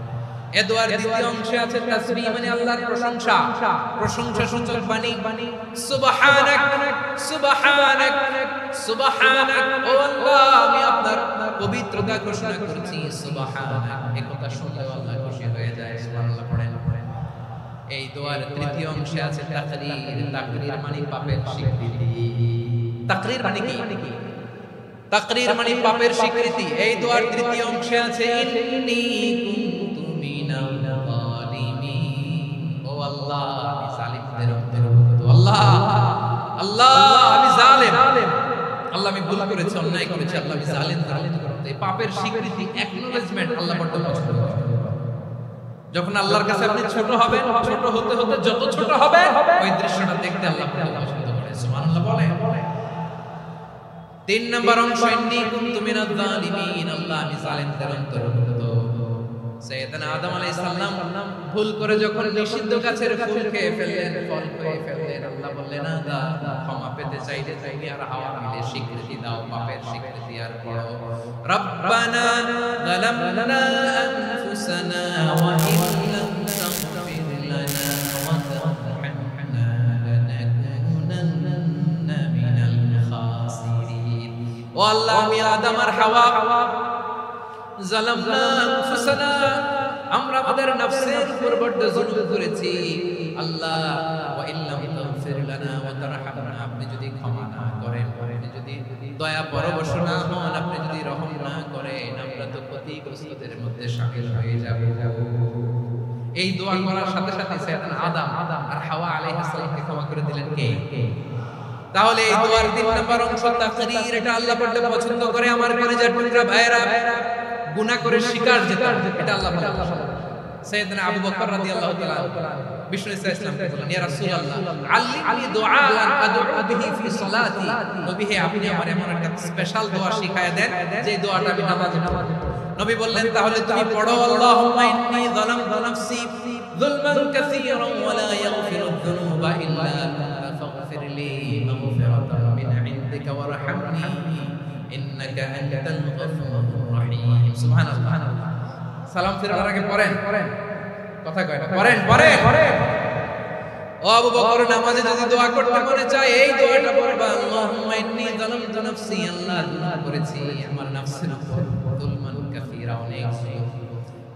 এই দোয়ার দ্বিতীয় অংশে আছে তাসবিহ, মানে আল্লাহর প্রশংসা, প্রশংসা সূচক বাণী। সুবহানাক সুবহানাক সুবহানাক, ও আল্লাহ আমি আপনার পবিত্রতা ঘোষণা করছি। সুবহানাক, এই কথা শুনলে আল্লাহ খুশি হয়ে যায়। সুবহানাল্লাহ পড়েন। এই দোয়ার তৃতীয় অংশে আছে তাকরীর, তাকরীর মানে পাপের স্বীকৃতি। তাকরীর মানে কি? তাকরীর মানে পাপের স্বীকৃতি। এই দোয়ার তৃতীয় অংশে আছে ইন্নী কুনতু মিনাল জালিমিন, ও আল্লাহ আমি জালিমদের অন্তর্ভুক্ত। আল্লাহ আল্লাহ আমি জালেম, আল্লাহ আমি ভুল করেছি, অন্যায় করেছি, আল্লাহ আমি জালিমদের অন্তর্ভুক্ত। এই পাপের স্বীকৃতি, অ্যাকনলেজমেন্ট আল্লাহ বড় পছন্দ করেন। যখন আল্লাহর কাছে আপনি ছোট হবেন, ছোট হতে হতে যত ছোট হবে ওই দৃশ্যটা দেখতে আল্লাহ পছন্দ করেন। সুবহানাল্লাহ বলে। তিন নম্বর অংশ ইন্নী কুনতু মিনাজ জালিমিন, আল্লাহ আমি জালিমদের অন্তর্ভুক্ত। সাইয়েদনা আদম আলাইহিস সালাম ভুল করে যখন নিষিদ্ধ গাছের ফুল খেয়ে ফেললেন, ফল খেয়ে ফেললেন, আল্লাহ বললেন আদম ক্ষমা পেতে চাইলে তুমি আর হাওয়া মিলে স্বীকৃতি দাও, পাপের স্বীকৃতি আর পড়ো। রব্বানা যালামনা আনফুসানা ওয়া ইন লাম তাগফির লানা ওয়া তারহামনা লানাকুনান্না মিনাল খাসিরিন। ও আল্লাহ আমি আদম আর হাওয়া যালামনা আনফুসানা, আমরা আমাদের নফসের উপর বড় জুলুম করেছি। আল্লাহ ওয়া ইল্লাম তাগফির লানা ওয়া তারহামনা, আপনি যদি ক্ষমা না করেন, আপনি যদি দয়া পরবশ না হন, আপনি যদি রহম না করেন, আমরা তো ক্ষতিগ্রস্তদের মধ্যে শামিল হয়ে যাব। এই দোয়া করার সাথে সাথে সাইয়েদনা আদম আর হাওয়া আলাইহিস সালামকে ক্ষমা করে দিলেন কে? তাহলে এই দোয়ার ৩ নম্বর অংশ তাকরীর, এটা আল্লাহ বড় পছন্দ করে। আমার কলিজার টুকরা ভাইরা, গুনাহ করে শিকার যেটা, এটা আল্লাহ ভালো বাসেন। সাইয়েদনা আবু বকর রাদিয়াল্লাহু তাআলা বিষ্ণু ইসলামকে বললেন, ইয়া রাসূলুল্লাহ আল্লিমনি দুআআন আদউ বিহি ফি সালাতি, নবী হে আপনি আমার এমন একটা স্পেশাল দোয়া শিখায়া দেন যে দোয়াটা আমি নামাজে পড়ব। নবী বললেন তাহলে তুমি পড়ো আল্লাহুম্মা ইন্নী যালামতু নাফসি যুলমান কাসীরান ওয়া লা ইয়াগফিরুয যুনুবা ইল্লা আনতা ফাগফিরলি মাগফিরাতাম মিন ইনদিকা ওয়ারহামনি ইন্নাকা আনতাল গফুরুর রহিম। সুবহানাল্লাহ। সালাম ফেরানোর আগে পড়েন, কথা কয় না, পড়েন। ও আবু বকর, নামাজে যদি দোয়া করতে মনে চায় এই দোয়াটা পড়বা, আল্লাহুম্মা ইন্নী যালামতু নাফসি, আল্লাহ গুনাহ করেছি আমার নফসের উপর যুলমান কাসীরা, অনেক জুলুম,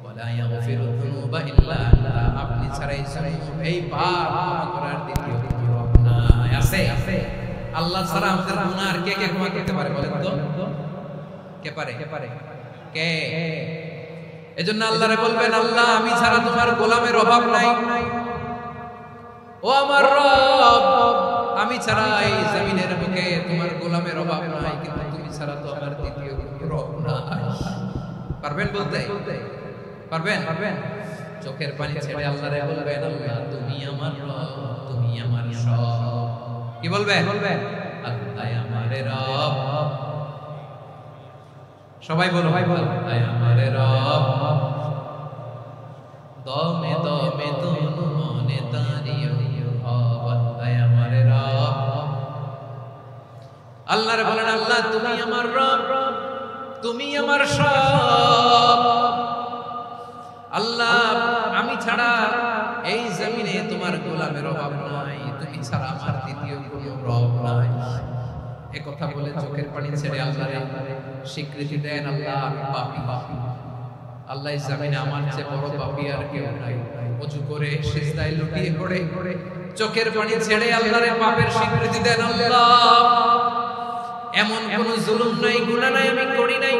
ওয়ালা ইয়াগফিরু যুনুবা ইল্লা আনতা, আপনি ছাড়াই এই পাপ ক্ষমা করার দ্বিতীয় কোনো রব নাই। আছে আল্লাহ ছাড়া আমাদের গুনাহ আর কে ক্ষমা করতে পারে বলেন তো? কে পারে? কে? এজন্য আল্লাহরে বলবেন, আল্লাহ আমি ছাড়া তোমার গোলামের অভাব নাই, ও আমার রব আমি ছাড়া এই জমিনের বুকে তোমার গোলামের অভাব নাই, কিন্তু তুমি ছাড়া তো আমার দ্বিতীয় কোনো রব নাই। পারবেন বলতে? পারবেন? চোখের পানি ছেড়ে আল্লাহরে বলবেন, আল্লাহ তুমি আমার রব, তুমি আমার সব। কি বলবেন? আল্লাহ আমার রব। সবাই বলো, আল্লাহ আমার রব, দমে দমে তনু মনে তারিও হব, আল্লাহ আমার রব। আল্লাহরে বলেন, আল্লাহ তুমি আমার রব, তুমি আমার সব। আল্লাহ আমি ছাড়া এই জমিনে তোমার গোলামের অভাব নাই, তুমি ছাড়া আমার দ্বিতীয় কোনো রব নাই। এ কথা বলে চোখের পানি ছেড়ে আল্লাহরে স্বীকৃতি দেন, আল্লাহ আমি পাপী। আল্লাহ জামিনে আমার চেয়ে বড় পাপী আর কেউ নাই। ওযু করে সিজদায় লুটিয়ে পড়ে চোখের পানি ছেড়ে আল্লাহরে পাপের স্বীকৃতি দেন, আল্লাহ এমন কোন জুলুম নাই, গুনাহ নাই আমি করি নাই,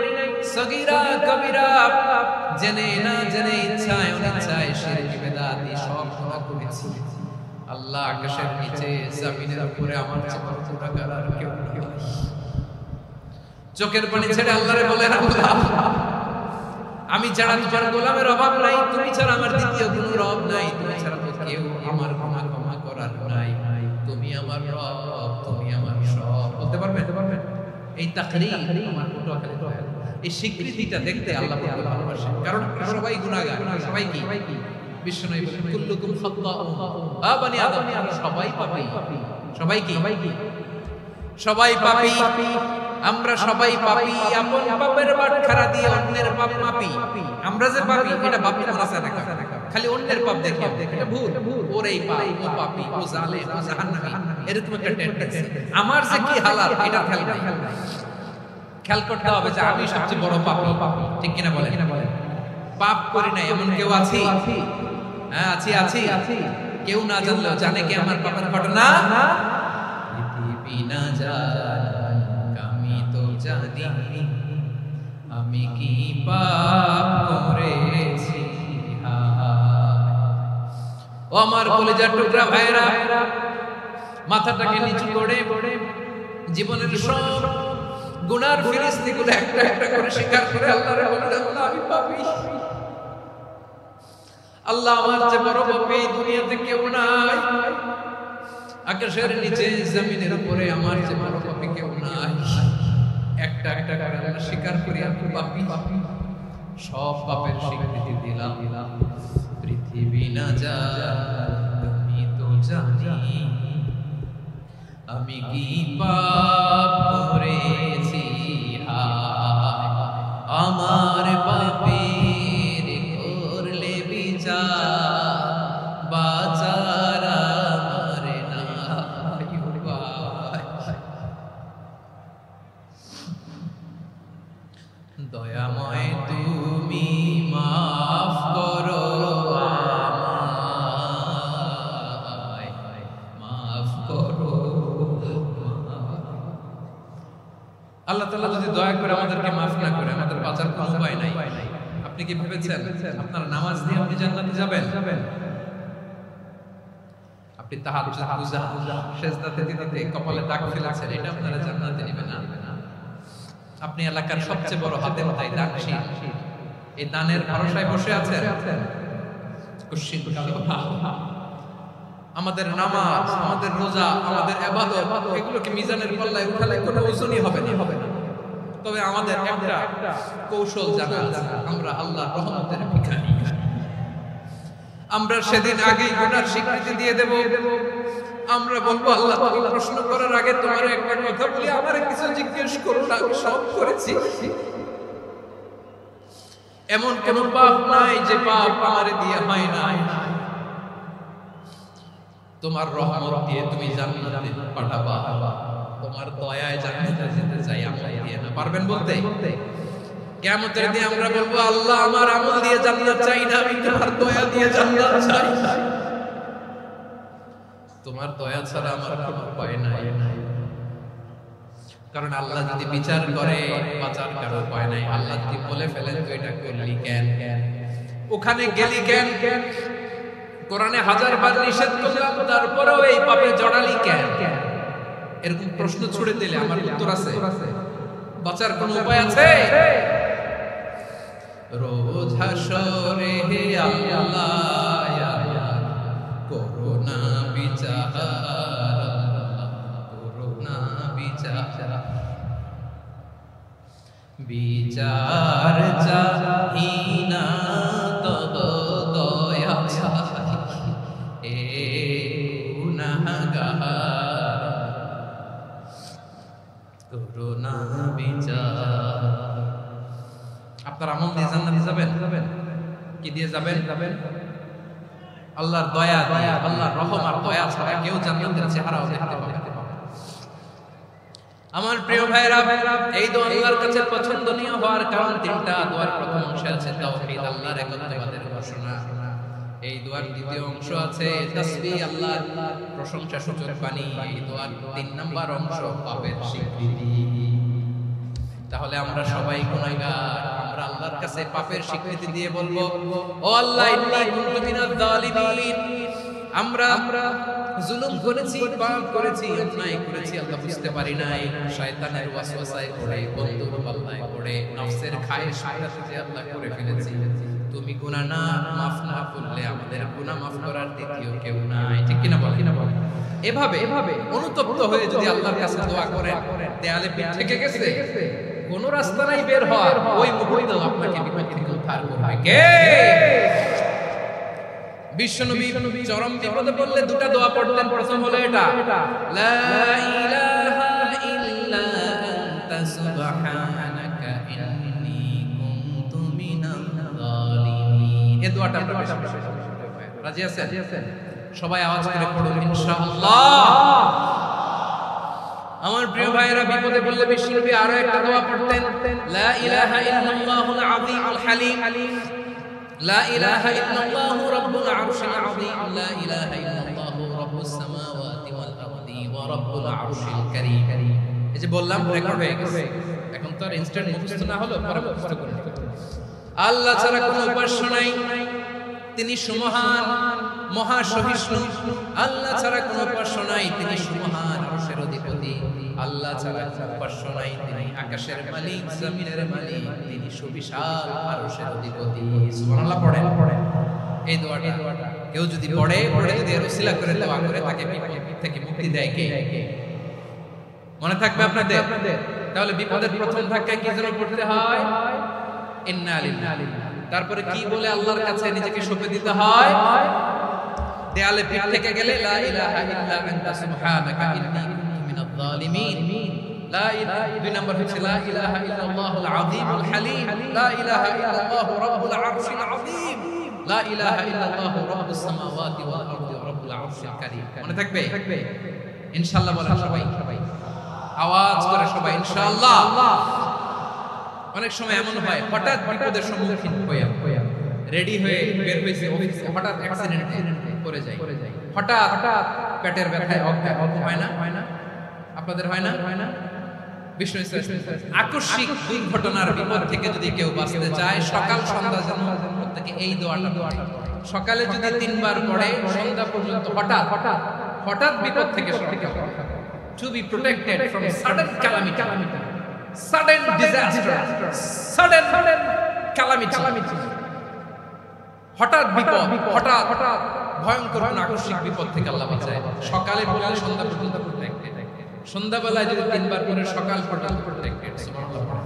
সগীরা কবিরা, জেনে না জেনে, ইচ্ছায় অনিচ্ছায়, শিরক বিদআতি সব গুনাহ করেছি। আল্লাহ আকাশের নিচে জমিনের উপরে আমার চেয়ে বড় গুনাহগার আর কেউ নাই। চোখের পানি ছেড়ে আল্লাহরে বলেন, আল্লাহ আমি ছাড়া তোমার গোলামের অভাব নাই, তুমি ছাড়া আমার দ্বিতীয় কোনো রব নাই, তুমি ছাড়া তো কেউ আমার গুনাহ ক্ষমা করার নাই, তুমি আমার রব, তুমি আমার সব। বলতে পারবেন? এই তাকরীর আমার পটুয়াখালী দয়াল, এই স্বীকৃতিটা দেখতে আল্লাহ বড় ভালোবাসেন, কারণ সবাই গুনাহগার, সবাই কি বিশ্বনবী বলেন কুল্লুকুম খাত্তাউন, আ বনি আদম সবাই পাপী, সবাই কি সবাই পাপী, আমরা সবাই পাপী। আপন পাপের বাটখারা দিয়ে অন্যের পাপ মাপি, আমরা যে পাপী এটা বাপি মানাছে না, খালি অন্যের পাপ দেখি, এটা ভুল। ওর এই পাপ, ও পাপী, ও জালেম, ও জাহান্নামী, এরকম একটা টেন্ডেন্সি। আমার যে কি হালাত এটা খেয়াল নাই, খেয়াল করতে হবে যে আমি সবচেয়ে বড় পাপী, ঠিক কিনা বলেন? পাপ করি না এমন কেউ আছি? হ্যাঁ আছি। কেউ না জানলেও জানে কি আমার পাপের ঘটনা? পৃথিবী না জানুক আমি তো জানি আমি কি পাপ করেছি। ও আমার কলিজার টুকরা ভাইরা, মাথাটাকে নিচু করে জীবনের সব গুনার ফিরিস্তিগুলো একটা একটা করে স্বীকার করে আল্লাহরে বলেন, আল্লাহ আমি পাপী, আল্লাহ আমার চেয়ে বড় পাপী দুনিয়াতে কেউ নাই, আকাশের নিচে জমিনের উপরে আমার চেয়ে বড় পাপী কেউ নাই। একটা একটা করে আমরা স্বীকার করি আমি পাপী, সব পাপের স্বীকৃতি দিলাম। পৃথিবী না জানুক আমি তো জানি আমি কি পাপ করেছি। আমার পাপের করলে বিচার, বাঁচার আমার নাই উপায়। দয়াময় তুমি মাফ করো আমায়, মাফ করো। আল্লাহ তাআলা যদি দয়া করে আমাদেরকে মাফ না করে, আমাদের বাঁচার কোনো উপায় নাই। আপনি কি ভেবেছেন আপনার নামাজ দিয়ে আপনি জান্নাতে যাবেন? আপনি তাহাজ্জুদ গুজা সিজদাতে দিতে কপালে দাগ ফেলেছেন, এটা আপনারা জান্নাতে নেবে না। আপনি এলাকার সবচেয়ে বড় হাতেম তাই দানশীল, এই দানের ভরসায় বসে আছেন। আমাদের নামাজ, আমাদের রোজা, আমাদের ইবাদত, এগুলোকে মিজানের পাল্লায় উঠালে কোনো ওজনই হবে না। তবে আমাদের একটা কৌশল জানা আছে, আমরা আল্লাহর রহমতের ভিখারি। আমরা সেদিন আগেই গুনার স্বীকৃতি দিয়ে দেব। আমরা বলবো, আল্লাহ তুমি প্রশ্ন করার আগে তোমার একটা কথা বলি, আমারে কিছু জিজ্ঞেস করো না, আমি সব করেছি। এমন কোন পাপ নাই যে পাপ আমার দিয়ে হয় না। তোমার রহমত দিয়ে তুমি জান্নাতে পাঠাবা, তোমার দয়ায় জান্নাতে যেতে চাই, আমল দিয়ে না। পারবেন বলতে? কিয়ামতের দিন আমরা বলবো, আল্লাহ আমার আমল দিয়ে জান্নাত চাই না, আমি তোমার দয়া দিয়ে জান্নাত চাই। তোমার দয়া ছাড়া আমার কোনো উপায় নাই। কারণ আল্লাহ যদি বিচার করে বাঁচার কারো উপায় নাই। আল্লাহ যদি বলে ফেলেন তো এটা করলি কেন, ওখানে গেলি কেন, কোরআনে হাজার বার নিষেধ করলাম তারপরেও এই পাপে জড়ালি কেন, এরকম প্রশ্ন ছুড়ে দিলে আমার উত্তর আছে? বাঁচার কোনো উপায় আছে? রোজ হাসরে হে আল্লাহ করুণা বিচার, করুণা বিচার, বিচার চাহি না তব দয়া চাহি এ গুনাহগার, করুণা বিচার। আপনার আমল দিয়ে জান্নাতে যাবেন? কি দিয়ে যাবেন? আল্লাহর দয়া দিয়ে, আল্লাহর রহম আর দয়া ছাড়া কেউ জান্নাতের চেহারাও দেখতে পাবে না। আমার প্রিয় ভাইরা, এই দোয়া আল্লাহর কাছে পছন্দনীয় হওয়ার কারণ তিনটা। দোয়ার প্রথম অংশে আছে তাওহীদ, আল্লাহর একত্ববাদের ঘোষণা। এই দোয়ার দ্বিতীয় অংশ আছে তাসবিহ, আল্লাহর প্রশংসা সূচক বাণী। এই দোয়ার ৩ নাম্বার অংশ পাপের স্বীকৃতি। তাহলে আমরা সবাই গুনাহগার, আমরা আল্লাহর কাছে পাপের স্বীকৃতি দিয়ে বলবো, ও আল্লাহ ইন্নী কুনতু মিনাজ জালিমিন, আমরা জুলুম করেছি, পাপ করেছি, অন্যায় করেছি, আল্লাহ বুঝতে পারি নাই, শয়তানের ওয়াসওয়াসায় পড়ে, বন্ধুর পাল্লায় পড়ে, নফসের খায়েশ মেটাতে আল্লাহ করে ফেলেছি। তুমি গুনাহ না মাফ না করলে আমাদের গুনাহ মাফ করার দ্বিতীয় কেউ নাই। ঠিক কিনা বল? এভাবে অনুতপ্ত হয়ে যদি আল্লাহর কাছে দোয়া করেন, দেয়ালে পিঠ থেকে গেছে, কোন রাস্তা নাই বের হওয়ার, ওই মুহূর্তে আপনাকে বিপদ থেকে উদ্ধার করবে কে? বিশ্বনবী চরম বিপদে পড়লে দুটা দোয়া পড়তেন। প্রথম হলো এটা, লা ইলাহা ইল্লা আনতা সুবহানাকা ইন্নী কুনতু মিনাল জালিমিন। এই দোয়াটা আমরা বেশি বেশি রাজি আছেন? সবাই আওয়াজ করে পড়ুন ইনশাআল্লাহ। আমার প্রিয় ভাইরা, বিপদে পড়লে বিশ্বনবী আরো একটা দোয়া পড়তেন, লা ইলাহা ইল্লাল্লাহুল আযীমুল হালিম, লা ইলাহা ইল্লাল্লাহু রাব্বুল আরশিল আযীম, লা ইলাহা ইল্লাল্লাহু রাব্বুস সামাওয়াতি ওয়াল আরদি ওয়া রাব্বুল আরশিল কারীম। এই যে বললাম রেকর্ড হয়ে গেছে, এখন তো আর ইনস্ট্যান্ট মুখস্থ না হলো, পরে মুখস্থ করুন। আল্লাহ ছাড়া কোনো উপাস্য নাই, তিনি সুমহান মহা সহিষ্ণু। আল্লাহ ছাড়া কোনো উপাস্য নাই, তিনি সুমহান আরশের অধিপতি। আল্লাহ ছাড়া কোনো উপাস্য নাই, তিনি আকাশের মালিক, জমিনের মালিক, তিনি সুবিশাল আরশের অধিপতি। সুবহানাল্লাহ পড়েন। এই দোয়াটা কেউ যদি পড়ে যদি এর ওসিলা করে দোয়া করে, তাকে বিপদ থেকে মুক্তি দেয় কে? মনে থাকবে আপনাদের? তাহলে বিপদের প্রথম ধাক্কায় কি যেন পড়তে হয়? ইন্না লিল্লাহি। তারপরে কি বলে আল্লাহর কাছে নিজেকে সঁপে দিতে হয়? দেয়ালে পিঠ থেকে গেলে লা ইলাহা ইল্লা আনতা সুবহানাকা ইন্নী কুনতু মিনাজ জালিমিন। লা ইলাহা, দুই নাম্বার হচ্ছে লা ইলাহা ইল্লাল্লাহুল আযীমুল হালিম, লা ইলাহা ইল্লাল্লাহু রাব্বুল আরশিল আযীম, লা ইলাহা ইল্লাল্লাহু রাব্বুস সামাওয়াতি ওয়াল আরদি ওয়া রাব্বুল আরশিল কারীম। মনে থাকবে? ইনশাআল্লাহ বলেন সবাই, আওয়াজ করে সবাই ইনশাআল্লাহ। অনেক সময় এমন হয়, হঠাৎ বিপদের সম্মুখীন হয়ে রেডি হয়ে বের হয়েছে অফিসে, হঠাৎ অ্যাক্সিডেন্টে পড়ে যায়, হঠাৎ পেটের ব্যথায় অজ্ঞান হয় না? আপনাদের হয় না? বিষ্ণু আকস্মিক দুর্ঘটনার বিপদ থেকে যদি কেউ বাঁচতে চায়, সকাল সন্ধ্যা যেন প্রত্যেকে এই দোয়াটা পড়ে। সকালে যদি 3 বার পড়ে, সন্ধ্যা পর্যন্ত হঠাৎ বিপদ থেকে to be protected from sudden calamity, sudden disaster, sudden calamity, হঠাৎ বিপদ, হঠাৎ ভয়ঙ্কর কোন আকস্মিক বিপদ থেকে আল্লাহ বাঁচায়। সকালে পড়লে সন্ধ্যা পর্যন্ত প্রোটেক্টেড, সন্ধ্যাবেলায় যদি 3 বার পড়ে সকাল পর্যন্ত প্রোটেক্টেড। সুবহানাল্লাহ।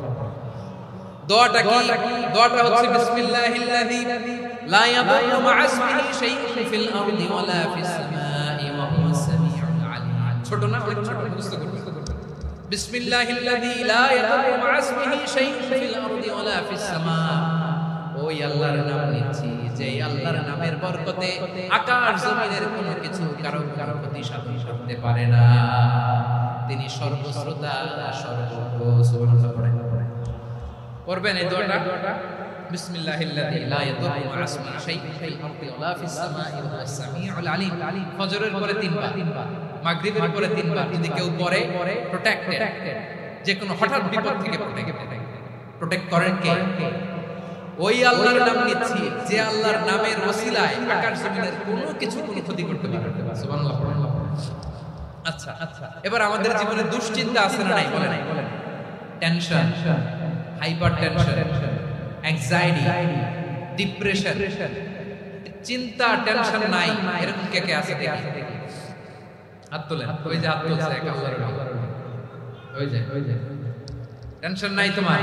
দোয়াটা কি? দোয়াটা হচ্ছে বিসমিল্লাহিল্লাযী লা ইয়াদুররু মা'a ইসমিহি শাইউন ফিল আরদি ওয়ালা ফিস সামাই ওয়া হুয়াস সামিউল আলীম। ছোট না, অনেক ছোট, মুখস্থ করতে। বিসমিল্লাহিল্লাযী লা ইয়াদুররু মা'a ইসমিহি শাইউন ফিল আরদি ওয়ালা ফিস সামা ওই আল্লাহর নাম নিচ্ছি যে আল্লাহর নামের বরকতে আকাশ জমিনের কোনো কিছু কারো কারো ক্ষতি সাধন করতে পারে না। তিনি সর্বশ্রোতা সর্বজ্ঞ। সুবহানাল্লাহ পড়েন, পড়বেন এই দোয়াটা। বিসমিল্লাহিল্লাযী লা ইয়াদুররু মা ইসমিহি শাইউন ফিল আরদি ওয়ালা ফিস সামাই ওয়া হুয়াস সামিউল আলীম। ফজরের পরে 3 বার, মাগরিবের পরে 3 বার যদি কেউ পড়ে প্রোটেক্টেড, যে কোনো হঠাৎ বিপদ থেকে প্রোটেক্ট করেন কে? ওই আল্লাহর নাম নিচ্ছি যে আল্লাহর নামের ওসিলায় আকাশ জমিনের কোনো কিছু কোনো ক্ষতি করতে পারে না। সুবহানাল্লাহ। আচ্ছা, এবার আমাদের জীবনে দুশ্চিন্তা আছে না নাই? বলেন। Tension, hyper tension, anxiety, depression, চিন্তা, টেনশন নাই, এরকম কে কে আছে দেখি? হাত তোলেন। ওই যে হাত তুলছে এক আল্লাহর নাম। ওই যে টেনশন নাই তোমার?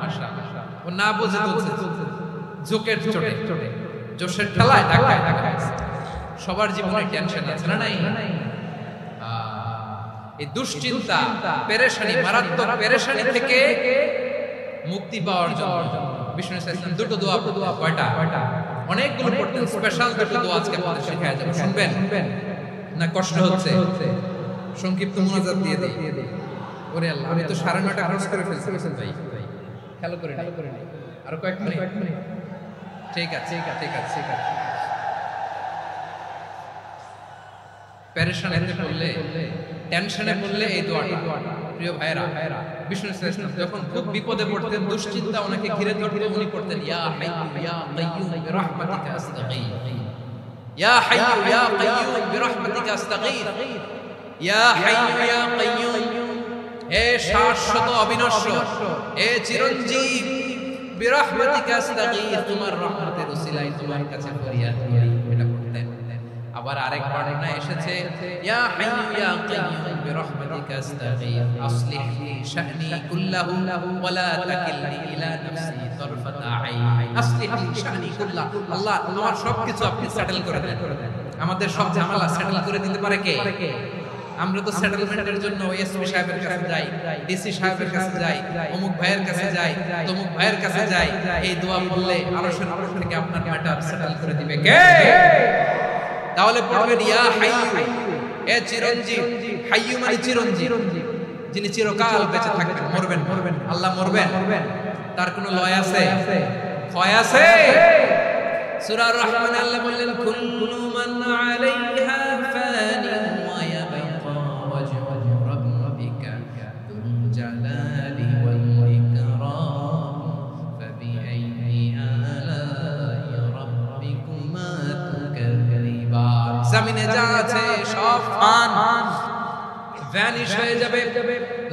মাশাআল্লাহ। ও না বুঝে তুলছে, জোকের চোটে, জোশের ঠেলায় ঢাকায়। সবার জীবনে টেনশন আছে না নাই? এই দুশ্চিন্তা, পেরেশানি, মারাত্মক পেরেশানি থেকে মুক্তি পাওয়ার জন্য বিষ্ণু ইসলাম দুটো দোয়া, কয়টা? অনেকগুলো পড়তেন। স্পেশাল দুটো দোয়া আজকে আপনাদের শেখায় যাবে, শুনবেন না? কষ্ট হচ্ছে? সংক্ষিপ্ত মুনাজাত দিয়ে দিই। ওরে আল্লাহ, আমি তো 9:30 ক্রস করে ফেলছি ভাই, খেয়াল করে আরো কয়েক মিনিট। ঠিক আছে। পেরেশানিতে পড়লে, টেনশনে পড়লে এই দোয়াটা, প্রিয় ভাইরা, বিষ্ণু ইসলাম যখন খুব বিপদে পড়তেন, দুশ্চিন্তা ওনাকে ঘিরে ধরত, উনি পড়তেন ইয়া হাইয়্যু ইয়া কাইয়্যুম বিরহমাতিকা আস্তাগীথ, ইয়া হাইয়্যু ইয়া কাইয়্যুম বিরহমাতিকা আস্তাগীথ, ইয়া হাইয়্যু ইয়া কাইয়্যুম, হে শাশ্বত অবিনশ্বর, হে চিরঞ্জীব, বিরহমাতিকা আস্তাগীথ, তোমার রহমতের ওসিলায় তোমার কাছে ফরিয়াদ করি। এটা পড়তেন। আবার আরেক বর্ণনা এসেছে ইয়া হাইয়্যু ইয়া কাইয়্যুম বিরহমাতিকা আস্তাগীথ আসলিহ লি শা'নি কুল্লাহু ওয়া লা তাকিলনি ইলা নাফসি তারফাতা আইন। আসলিহ লি শা'নি কুল্লাহু, আল্লাহ আমার সবকিছু আপনি সেটেল করে দেন। আমাদের সব ঝামেলা সেটেল করে দিতে পারে কে? আমরা তো সেটেলমেন্টের জন্য এসপি সাহেবের কাছে যাই, ডিসি সাহেবের কাছে যাই, অমুক ভাইয়ের কাছে যাই, তমুক ভাইয়ের কাছে যাই। এই দোয়া বললে আরশের উপর থেকে আপনার ম্যাটার সেটেল করে দিবে কে? তাহলে পড়বেন ইয়া হাইয়্যু, এ চিরঞ্জীব। হাইয়্যু মানে চিরঞ্জীব, যিনি চিরকাল বেঁচে থাকবেন, মরবেন। আল্লাহ মরবেন, তার কোনো লয় আছে? ক্ষয় আছে? সূরা আর-রহমানে আল্লাহ বললেন কুল্লু মান আলাইহা ফানি ওয়া ইয়াবকা ওয়াজহু রাব্বিকা যুল জালালি ওয়াল ইকরাম ফাবিআইয়ি আলাই রাব্বিকুমা তুকাযযিবান। জমিনে যা আছে সব ভ্যানিশ হয়ে যাবে,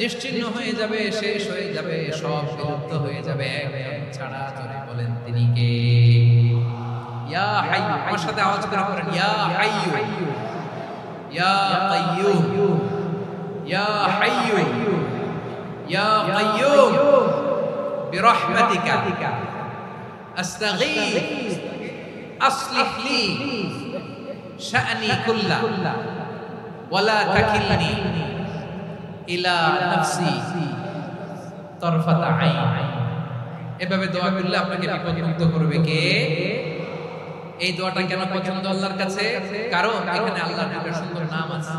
নিশ্চিহ্ন হয়ে যাবে, শেষ হয়ে যাবে, সব বিলুপ্ত হয়ে যাবে, একজন ছাড়া। জোরে বলেন তিনি কে? ইয়া হাইয়্যু। আমার সাথে আওয়াজ করে পড়েন ইয়া হাইয়্যু ইয়া কাইয়্যুম ইয়া হাইয়্যু ইয়া কাইয়্যুম বিরহমাতিকা আস্তাগীথ আসলিহ লি শা'নি কুল্লাহু ওয়া লা তাকিলনি ইলা নাফসি তারফাতা আইন। এভাবে দোয়া করলে আপনাকে বিপদমুক্ত করবে কে? এই দোয়াটা কেন পছন্দ আল্লাহর কাছে? কারণ এখানে আল্লাহর দুটো সুন্দর নাম আছে,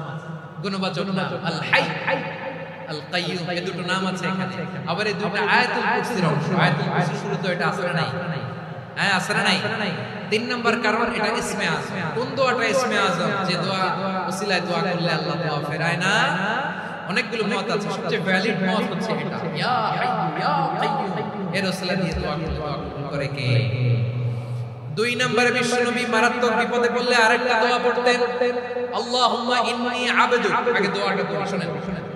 গুণবাচক নাম, আল হাই, আল কাইয়্যুম, এই দুটো নাম আছে এখানে। আবার এই দুটো আয়াতুল কুরসির অংশ। আয়াতুল কুরসির শুরুতে এটা আছে না নাই? হ্যাঁ, আছে না নাই? 3 নম্বর কারণ এটা ইসমে আযম। কোন দোয়াটা ইসমে আযম? যে দোয়া ওসিলায় দোয়া করলে আল্লাহ দোয়া ফেরায় না। অনেকগুলো মত আছে, সবচেয়ে ভ্যালিড মত হচ্ছে এটা, ইয়া হাইয়্যু ইয়া কাইয়্যুম, এর ওসিলা দিয়ে দোয়া করে কে? 2 নম্বরে বিশ্বনবী মারাত্মক বিপদে পড়লে আরেকটা দোয়া পড়তেন, আল্লাহুম্মা ইন্নী আবদুক। আগে দোয়াটা পড়ে শুনেন।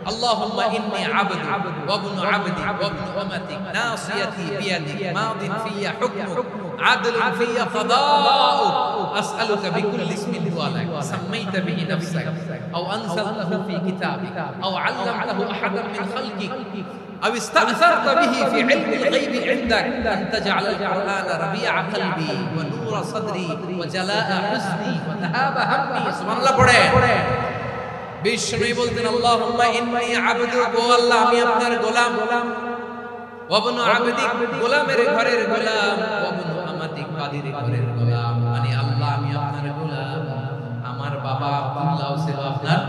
আল্লাহুম্মা ইন্নী আবদুক ওয়া ইবনু আবদি ওয়া ইবনু আমাতিক নাসিয়াতি বিয়াদিক মাদিন ফিয়া হুকমুক আদলুন ফিয়া কাদাউক আসআলুকা বিকুল্লি ইসমিন হুয়া লাক সাম্মাইতা বিহি নাফসাক আও আনসালতাহু ফি কিতাবিক আও আল্লামতাহু আহাদান মিন খালকিক أو استأثرت به في علم الغيب عندك أن تجعل القرآن ربيع قلبي ونور صدري وجلاء حزني وذهاب همي। سبحان الله পড়ে। বিষ্ণু বলতেন আল্লাহুম্মা ইন্নী আবদুক, ও আল্লাহ আমি আপনার গোলাম, ওয়াবনু আবদিক গোলামের ঘরের গোলাম, ওয়াবনু আমাতিক বাদির ঘরের গোলাম। মানে আল্লাহ আমি আপনার গোলাম, আমার বাবা আব্দুল্লাহ ছিল আপনার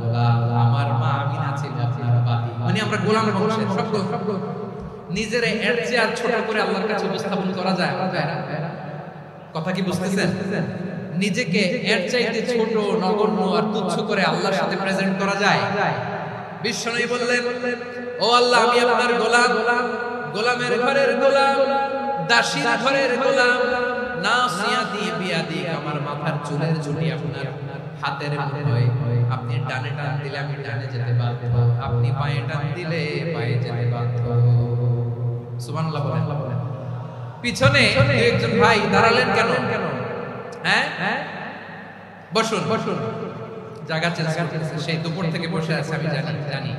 গোলাম, আমার মা আমিনা ছিল আপনার বাদী। মানে আমরা গোলাম বংশের সব গোলাম। নিজের এর চেয়ে আর ছোট করে আল্লাহর কাছে উপস্থাপন করা যায় না? কথা কি বুঝতেছেন? নিজেকে এর চাইতে ছোট, নগণ্য আর তুচ্ছ করে আল্লাহর সাথে প্রেজেন্ট করা যায়? বিশ্বনবী বললেন, ও আল্লাহ আমি আপনার গোলাম, গোলামের ঘরের গোলাম, দাসীর ঘরের গোলাম। নাসিয়াতি বিয়াদি, আমার মাথার চুলের ঝুঁটি আপনার হাতের মুঠোয়। আপনি ডানে টান দিলে আমি ডানে যেতে বাধ্য, আপনি বাঁয়ে টান দিলে বাঁয়ে যেতে বাধ্য। সুবহানাল্লাহ বলেন। পিছনে একজন ভাই দাঁড়ালেন কেন? হ্যাঁ, বসুন বসুন, জায়গা চেঞ্জ করতেছে। সেই দুপুর থেকে বসে আছে, আমি জানি।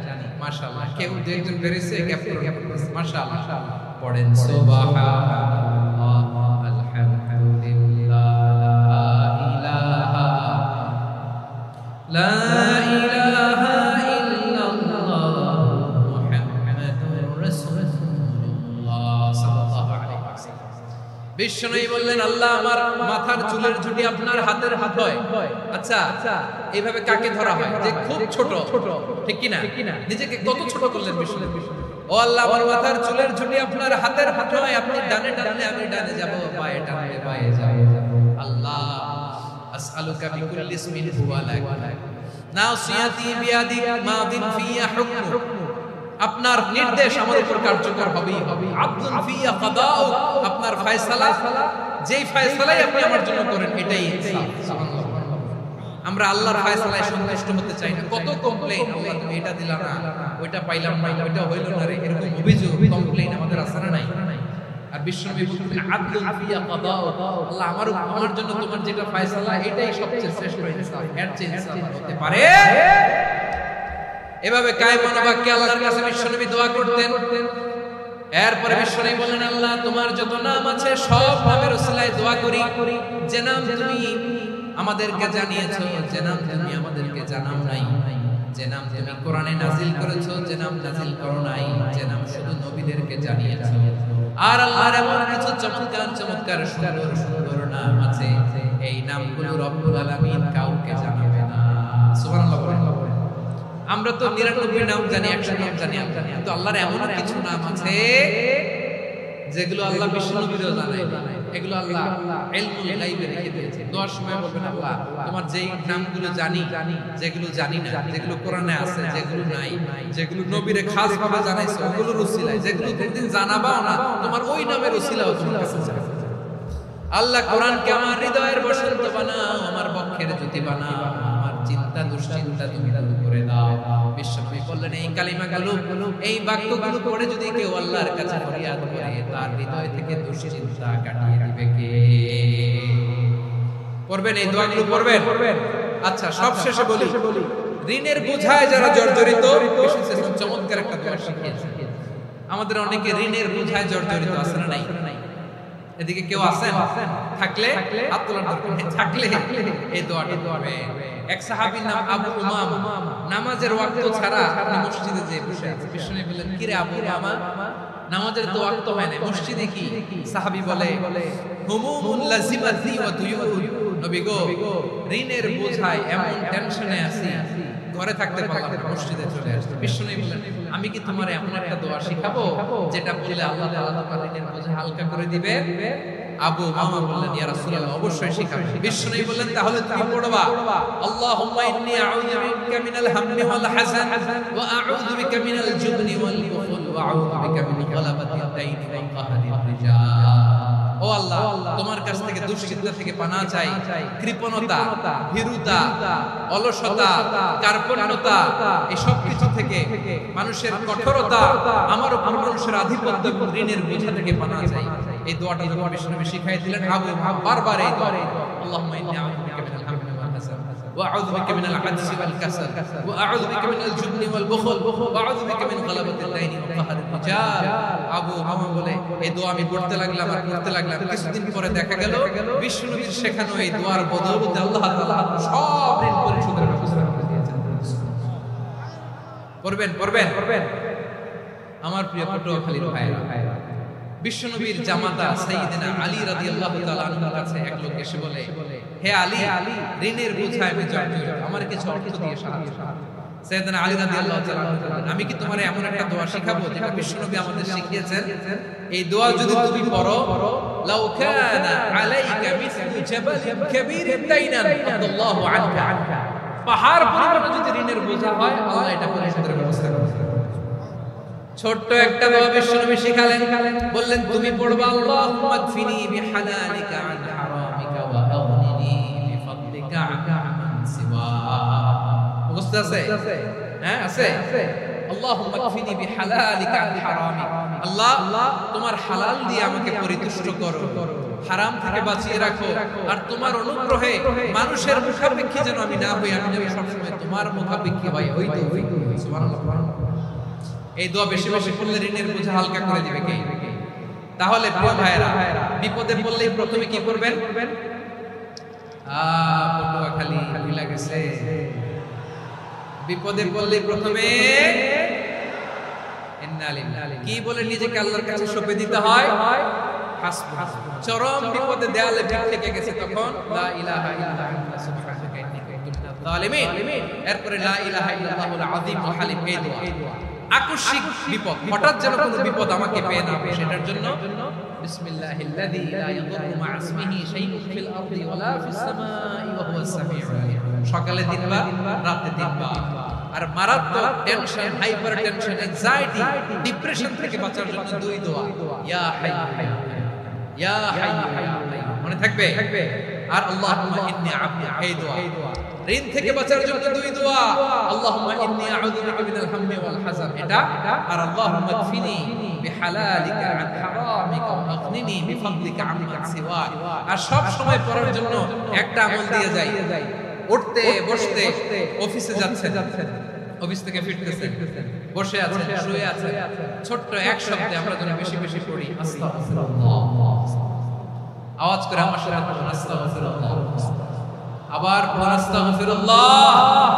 মাশাআল্লাহ, কেউ দুই একজন বেরিয়েছে, গ্যাপ করতেছে। মাশাআল্লাহ, পড়েন সুবহানাল্লাহ, আলহামদুলিল্লাহ, লা ইলাহা ইল্লাল্লাহ, মুহাম্মাদুর রাসূলুল্লাহ সাল্লাল্লাহু আলাইহি ওয়াসাল্লাম। বিশ্বনবী বললেন, আল্লাহ আমার মাথার চুলের ঝুঁটি আপনার হাতের মুঠোয়। আচ্ছা, এইভাবে কাকে ধরা হয়? যে খুব ছোট, ঠিক কি না? নিজেকে কত ছোট করলেন বিশ্বনবী। ও আল্লাহ আমার মাথার চুলের ঝুঁটি আপনার হাতের মুঠোয়, আপনি ডানে টানলে আমি ডানে যাব, বাঁয়ে টানলে বাঁয়ে যাব। আল্লাহ আসআলুকা বিকুল্লি ইসমিন হুয়া লাক, নাসিয়াতি বিয়াদিক, মাদিন ফিয়া হুকমুক। আপনার নির্দেশ আমার উপর কার্যকর হবেই হবে। আদলুন ফিয়া কাদাউ, আপনার ফয়সালা, যেই ফয়সালাই আপনি আমার জন্য করেন এটাই ইনসাফ। সুবহানাল্লাহ। আমরা আল্লাহর ফয়সালায় সন্তুষ্ট হতে চাই না। কত কমপ্লেইন, আল্লাহ তুমি এটা দিলা না, ওইটা পাইলাম না, ওইটা হইল না রে, এরকম অভিযোগ, কমপ্লেইন আমাদের আছে না নাই? আর বিশ্বনবী বলতেন, আদলুন ফিয়া কাদাউ, আল্লাহ আমার জন্য তোমার যেটা ফয়সালা এটাই সবচেয়ে শ্রেষ্ঠ ইনসাফ, এর চেয়ে ইনসাফ হতে পারে? এভাবে কায়মান বাক্যে আল্লাহর কাছে বিশ্বনবী দোয়া করতেন। এরপরে বিশ্বনবী বলেন, আল্লাহ তোমার যত নাম আছে সব নামের ওসিলায় দোয়া করি, যে নাম তুমি আমাদেরকে জানিয়েছো, যে নাম তুমি আমাদেরকে জানাও নাই, যে নাম তুমি কোরআনে নাজিল করেছো, যে নাম নাজিল করো নাই, যে নাম শুধু নবীদেরকে জানিয়েছো। আর আল্লাহর এমন কিছু চমৎকার চমৎকার সুন্দর সুন্দর নাম আছে, এই নামগুলো রব্বুল আলামিন কাউকে জানাবে না। সুবহানাল্লাহ বলেন। আমরা তো 99 নাম জানি, 100 নাম জানি, কিন্তু আল্লাহর এমন কিছু নাম আছে যেগুলো আল্লাহ বিশ্বনবীরও জানায়। এগুলো আল্লাহ ইলমুল গায়বে রেখে দিয়েছে। দোয়ার সময় বলবেন, আল্লাহ তোমার যেই নামগুলো জানি, যেগুলো জানি না, যেগুলো কোরআনে আছে, যেগুলো নাই, যেগুলো নবীরে খাস ভাবে জানাইছো ওগুলোর উসিলায়, যেগুলো কোনদিন জানাবাও না তোমার ওই নামের উসিলাও তোমার কাছে চাই। আল্লাহ কোরআনকে আমার হৃদয়ের বসন্ত বানাও, আমার বক্ষের জ্যোতি বানাও, আমার চিন্তা দুশ্চিন্তা তুমি দূর করে দাও। বিশ্বনবী বললেন, এই কালিমাগুলো, এই বাক্যগুলো পড়ে যদি কেউ আল্লাহর কাছে ফরিয়াদ করে, তার হৃদয় থেকে দুশ্চিন্তা কাটিয়ে দিবে কে? পড়বেন এই দোয়াগুলো, পড়বেন। আচ্ছা, সব শেষে বলি, ঋণের বোঝায় যারা জর্জরিত, চমৎকার একটা দোয়া শিখিয়েছে। আমাদের অনেকে ঋণের বোঝায় জর্জরিত আছে না নাই? এদিকে কেউ আছেন? থাকলে হাত তোলার দরকার নেই, থাকলে এই দোয়াটা পড়বেন। এক সাহাবীর নাম আবু উমামা, নামাজের ওয়াক্ত ছাড়া মসজিদে যেয়ে বসে আছে। বিশ্বনবী বললেন, কি রে আবু উমামা, নামাজের তো ওয়াক্ত হয় না, মসজিদে কি? সাহাবী বলে, হুমুমুন লাজিমাতি ওয়া দুয়ুন, নবী গো ঋণের বোঝায় এমন টেনশনে আছি, ঘরে থাকতে পারলাম না, মসজিদে চলে আসছি। বিশ্বনবী বললেন, আমি কি তোমার এমন একটা দোয়া শিখাবো যেটা বললে আল্লাহ তাআলা তোমার ঋণের বোঝা হালকা করে দিবে? আবু উমামা বললেন, ইয়া রাসূলুল্লাহ, অবশ্যই শিখাবেন। বিশ্বনবী বললেন, তাহলে তুমি পড়বা, আল্লাহুম্মা ইন্নী আউযু বিকা মিনাল হাম্মি ওয়াল হাযান ওয়া আউযু বিকা মিনাল জুবনি ওয়াল বুখল ওয়া আউযু বিকা মিন গালাবাতিদ দাইনি ওয়া কাহরির রিজাল। ও আল্লাহ, তোমার কাছ থেকে দুশ্চিন্তা থেকে পানাহ চাই, কৃপণতা, ভীরুতা, অলসতা, কার্পণ্যতা, এই সব কিছু থেকে, মানুষের কঠোরতা, আমার উপর মানুষের আধিপত্য এবং ঋণের বোঝা থেকে পানাহ চাই। এই দোয়াটা যখন বিশ্বনবী শিখাই দিলেন, আবু বারবার এই দোয়া, আল্লাহুম্মা ইন্নী আউযু বিকা মিনাল হাম্মি ওয়াল হাযান ওয়া আউযু বিকা মিনাল আজজি ওয়াল কাসাল ওয়া আউযু বিকা মিনাল জুবনি ওয়াল বুখল ওয়া আউযু বিকা মিন গালাবাতিদ দাইনি ওয়া কাহরির রিজাল। আবু উমামা বলে, এই দোয়া আমি পড়তে লাগলাম আর পড়তে লাগলাম। কিছুদিন পরে দেখা গেল বিশ্বনবীর শেখানো এই দোয়ার বদৌলতে আল্লাহ তাআলা সব ঋণ পরিশোধের ব্যবস্থা করে দিয়েছেন। পড়বেন। আমার প্রিয় পটুয়াখালীর ভাইরা, বিশ্বনবীর জামাতা সাইয়েদনা আলী রাদিয়াল্লাহু তাআলা আনহুর কাছে এক লোক এসে বলে, হে আলী, ঋণের বোঝায় আমি জর্জরিত, আমার কিছু অর্থ দিয়ে সাহায্য করুন। সাইয়েদনা আলী রাদিয়াল্লাহু তাআলা বলেন, আমি কি তোমারে এমন একটা দোয়া শিখাবো যেটা বিশ্বনবী আমাদের শিখিয়েছেন? এই দোয়া যদি তুমি পড়ো, লাউ কানা আলাইকা মিসলু জাবালিন কাবীরিন দাইনান আল্লাহু আনকা, পাহাড় পরিমাণ যদি ঋণের বোঝা হয় আল্লাহ এটা পরিশোধের ব্যবস্থা করবেন। ছোট্ট একটা দোয়া বিশ্বনবী শিখালেন, বললেন তুমি পড়বা, আল্লাহুম্মা কফিনি বিহালালিকা আন হারামিকা ওয়া আগনিনি বিফadlika আম্মান সিওয়া। বুঝতে আছে? হ্যাঁ আছে। আল্লাহুম্মা কফিনি বিহালালিকা আন হারামিকা, আল্লাহ তোমার হালাল দিয়ে আমাকে পরিতুষ্ট করো, হারাম থেকে বাঁচিয়ে রাখো, আর তোমার অনুগ্রহে মানুষের মুখাপেক্ষী যেন আমি না হই, আমি যেন সবসময় তোমার মুখাপেক্ষী হই। ওই তো সুবহানাল্লাহ। এই দোয়া বেশি বেশি পড়লে ঋণের বোঝা হালকা করে দিবে কে? তাহলে প্রিয় ভাইরা, বিপদে পড়লেই প্রথমে কি করবেন? পটুয়াখালী ভুলে গেছে, বিপদে পড়লেই প্রথমে কি বলে নিজেকে আল্লাহর কাছে সঁপে দিতে হয়? চরম বিপদে দেয়ালে পিঠ থেকে গেছে তখন লা ইলাহা ইল্লা আনতা সুবহানাকা ইন্নী কুনতু মিনাজ জালিমিন, এরপরে লা ইলাহা ইল্লাল্লাহুল আযীমুল হালিম। এই দোয়া আকস্মিক বিপদ, হঠাৎ যেন কোনো বিপদ আমাকে পেয়ে না, সেটার জন্য বিসমিল্লাহিল্লাযী লা ইয়াদুররু মা ইসমিহি শাইউন ফিল আরদি ওয়ালা ফিস সামাই ওয়া হুয়াস সামিউল আলীম। সকালে তিনবার, রাতে তিনবার। আর মারাত্মক tension, hyper tension, anxiety, depression থেকে বাঁচার জন্য দুই দোয়া, ইয়া হাইয়্যু ইয়া হাইয়্যু ইয়া কাইয়্যুম, মনে থাকবে? আর আল্লাহুম্মা ইন্নী আবদুকা, এই দোয়া। ঋণ থেকে বাঁচার জন্য দুই দোয়া, আল্লাহুম্মা ইন্নী আউযু বিকা মিনাল হাম্মি ওয়াল হাযান, এটা। আর আল্লাহুম্মা কফিনি বিহালালিকা আন হারামিকা ওয়া আগনিনি বিফadlika আম্মান সিওয়া। আর সব সময় পড়ার জন্য একটা আমল দিয়ে যাই, উঠতে বসতে, অফিসে যাচ্ছেন, অফিস থেকে ফিরতেছেন, বসে আছেন, শুয়ে আছেন, ছোট্ট এক শব্দে আমরা যেন বেশি বেশি পড়ি আস্তাগফিরুল্লাহ। আওয়াজ করে আমার সাথে পড়ুন আস্তাগফিরুল্লাহ, আবার পড়ুন আস্তাগফিরুল্লাহ।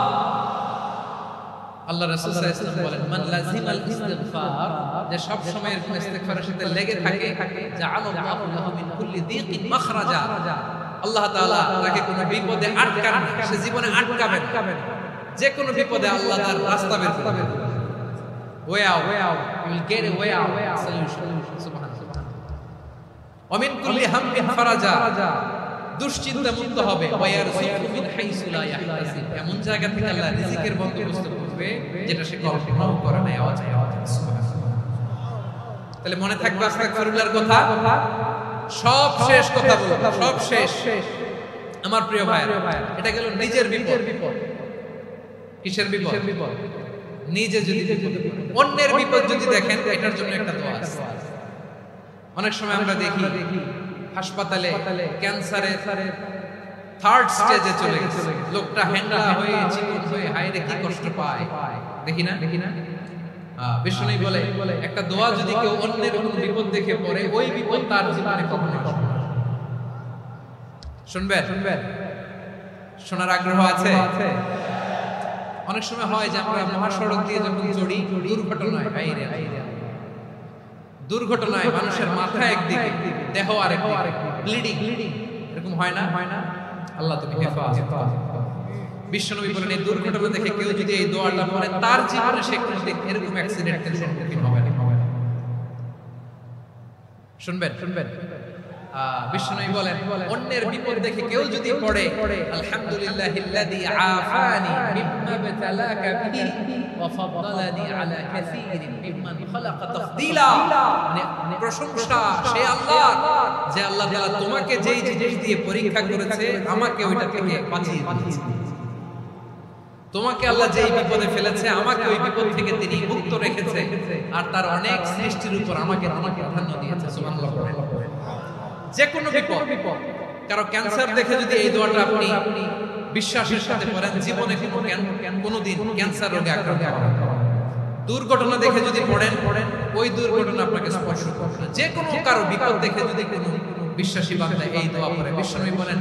আল্লাহ রাসূল সাল্লাল্লাহু আলাইহি ওয়াসাল্লাম বলেন, মান লাযিমাল ইস্তিগফার, যে সব সময় এরকম ইস্তিগফারের সাথে লেগে থাকে, জাআলাল্লাহু লাহু মিন কুল্লি দীকিন মাখরাজা, আল্লাহ তাআলা তাকে কোনো বিপদে আটকান না, সে জীবনে আটকাবেন না, যে কোনো বিপদে আল্লাহ তার রাস্তা বের করবেন। Way out, you will get a way out, solution. সুবহানাল্লাহ। ওয়া মিন কুল্লি হাম্মিন ফারাজা, দুশ্চিন্তা মুক্ত হবে। ওয়া ইয়ারযুকু মিন হাইসু লা ইয়াহতাসিব, এমন জায়গা থেকে আল্লাহ রিজিকের বন্দোবস্ত করবে যেটা সে কল্পনাও করে না। আওয়াজ সুবহানাল্লাহ। তাহলে মনে থাকবে আস্তাগফিরুল্লাহর কথা, সব শেষ কথা বলবো, সব শেষ। আমার প্রিয় ভাইরা, এটা গেল নিজের বিপদ। কিসের বিপদ? নিজে যদি অন্যের বিপদ যদি দেখেন, এটার জন্য একটা দোয়া আছে। অনেক সময় আমরা দেখি হাসপাতালে ক্যান্সারে থার্ড স্টেজে চলে গেছে, লোকটা হ্যান্ডা হয়ে চিকন হয়ে হায়রে কি কষ্ট পায়, দেখি না? বিষ্ণু বলে একটা দোয়া যদি কেউ অন্যের কোনো বিপদ দেখে পড়ে, ওই বিপদ তার জীবনে কখনো আসবে না। শুনবেন? শোনার আগ্রহ আছে? অনেক সময় হয় যে আমরা মহাসড়ক দিয়ে যখন চড়ি, দুর্ঘটনায় মানুষের মাথা একদিকে, দেহ আরেকদিকে, ব্লিডিং, এরকম হয় না? আল্লাহ তুমি হেফাজত করো। বিশ্বনবী বলেন, এই দুর্ঘটনা দেখে কেউ যদি এই দোয়াটা পড়ে, তার জীবনে সে কোনোদিন এরকম অ্যাক্সিডেন্টের সম্মুখীন হবে না। শুনবেন? বিশ্বনবী বলেন, অন্যের বিপদ দেখে কেউ যদি পড়ে, আলহামদুলিল্লাহিল্লাযী আফানি মিম্মা বাতালাকা বিহি ওয়া ফাদ্দালানি আলা কাসীরিন মিম্মান খালাকা তাফদীলা, মানে প্রশংসা সে আল্লাহ, যে আল্লাহ তাআলা তোমাকে যেই জিনিস দিয়ে পরীক্ষা করেছে, আমাকে ওইটা থেকে বাঁচিয়ে দিয়েছে। তোমাকে আল্লাহ যেই বিপদে ফেলেছে, আমাকে ওই বিপদ থেকে তিনি মুক্ত রেখেছে, আর তার অনেক সৃষ্টির উপর আমাকে প্রাধান্য দিয়েছে। সুবহানাল্লাহ। যে কোনো বিপদ, কারো ক্যান্সার দেখে যদি এই দোয়াটা আপনি বিশ্বাসের সাথে পড়েন, জীবনে কোনোদিন ক্যান্সার রোগে আক্রান্ত হবেন না। দুর্ঘটনা দেখে যদি পড়েন, ওই দুর্ঘটনা আপনাকে স্পর্শ করবে না। যে কোনো কারো বিপদ দেখে যদি কোনো বিশ্বাসী বান্দা এই দোয়া পড়ে, বিশ্বনবী বলেন,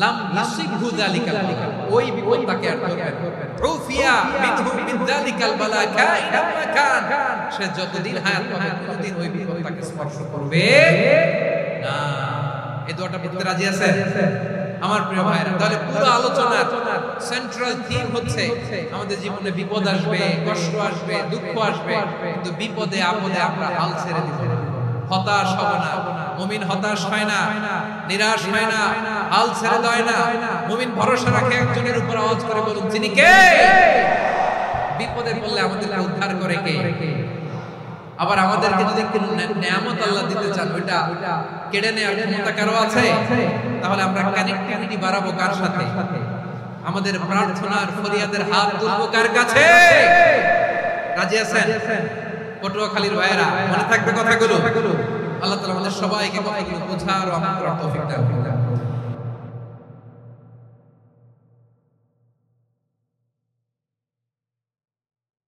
লাম ইউসিবহু যালিকাল বালা, ওই বিপদ তাকে আর ধরবে না। উফিয়া মিনহু মিন যালিকাল বালা কাইনাম কান, সে যতদিন হায়াত পাবে ততদিন ওই বিপদ তাকে স্পর্শ করবে না। এই দোয়াটা পড়তে রাজি আছেন আমার প্রিয় ভাইরা? তাহলে পুরো আলোচনার সেন্ট্রাল থিম হচ্ছে আমাদের জীবনে বিপদ আসবে, কষ্ট আসবে, দুঃখ আসবে, কিন্তু বিপদে আপদে আমরা হাল ছেড়ে দিব না, হতাশ হব না। মুমিন হতাশ হয় না, নিরাশ হয় না, হাল ছেড়ে দেয় না। মুমিন ভরসা রাখে একজনের উপর। আওয়াজ করে বলুন, তিনি কে? বিপদে পড়লে আমাদেরকে উদ্ধার করে কে? আবার আমাদেরকে যদি নিয়ামত আল্লাহ দিতে চান, ওইটা কেড়ে নেওয়ার ক্ষমতা কারো আছে? তাহলে আমরা কানেক্টিভিটি বাড়াবো কার সাথে? আমাদের প্রার্থনার ফরিয়াদের হাত তুলবো কার কাছে? রাজি আছেন পটুয়াখালীর ভাইয়েরা? মনে থাকবে কথাগুলো। আল্লাহ তাআলা আমাদের সবাইকে কথাগুলো বোঝার ও আমল করার তৌফিক দান করুন।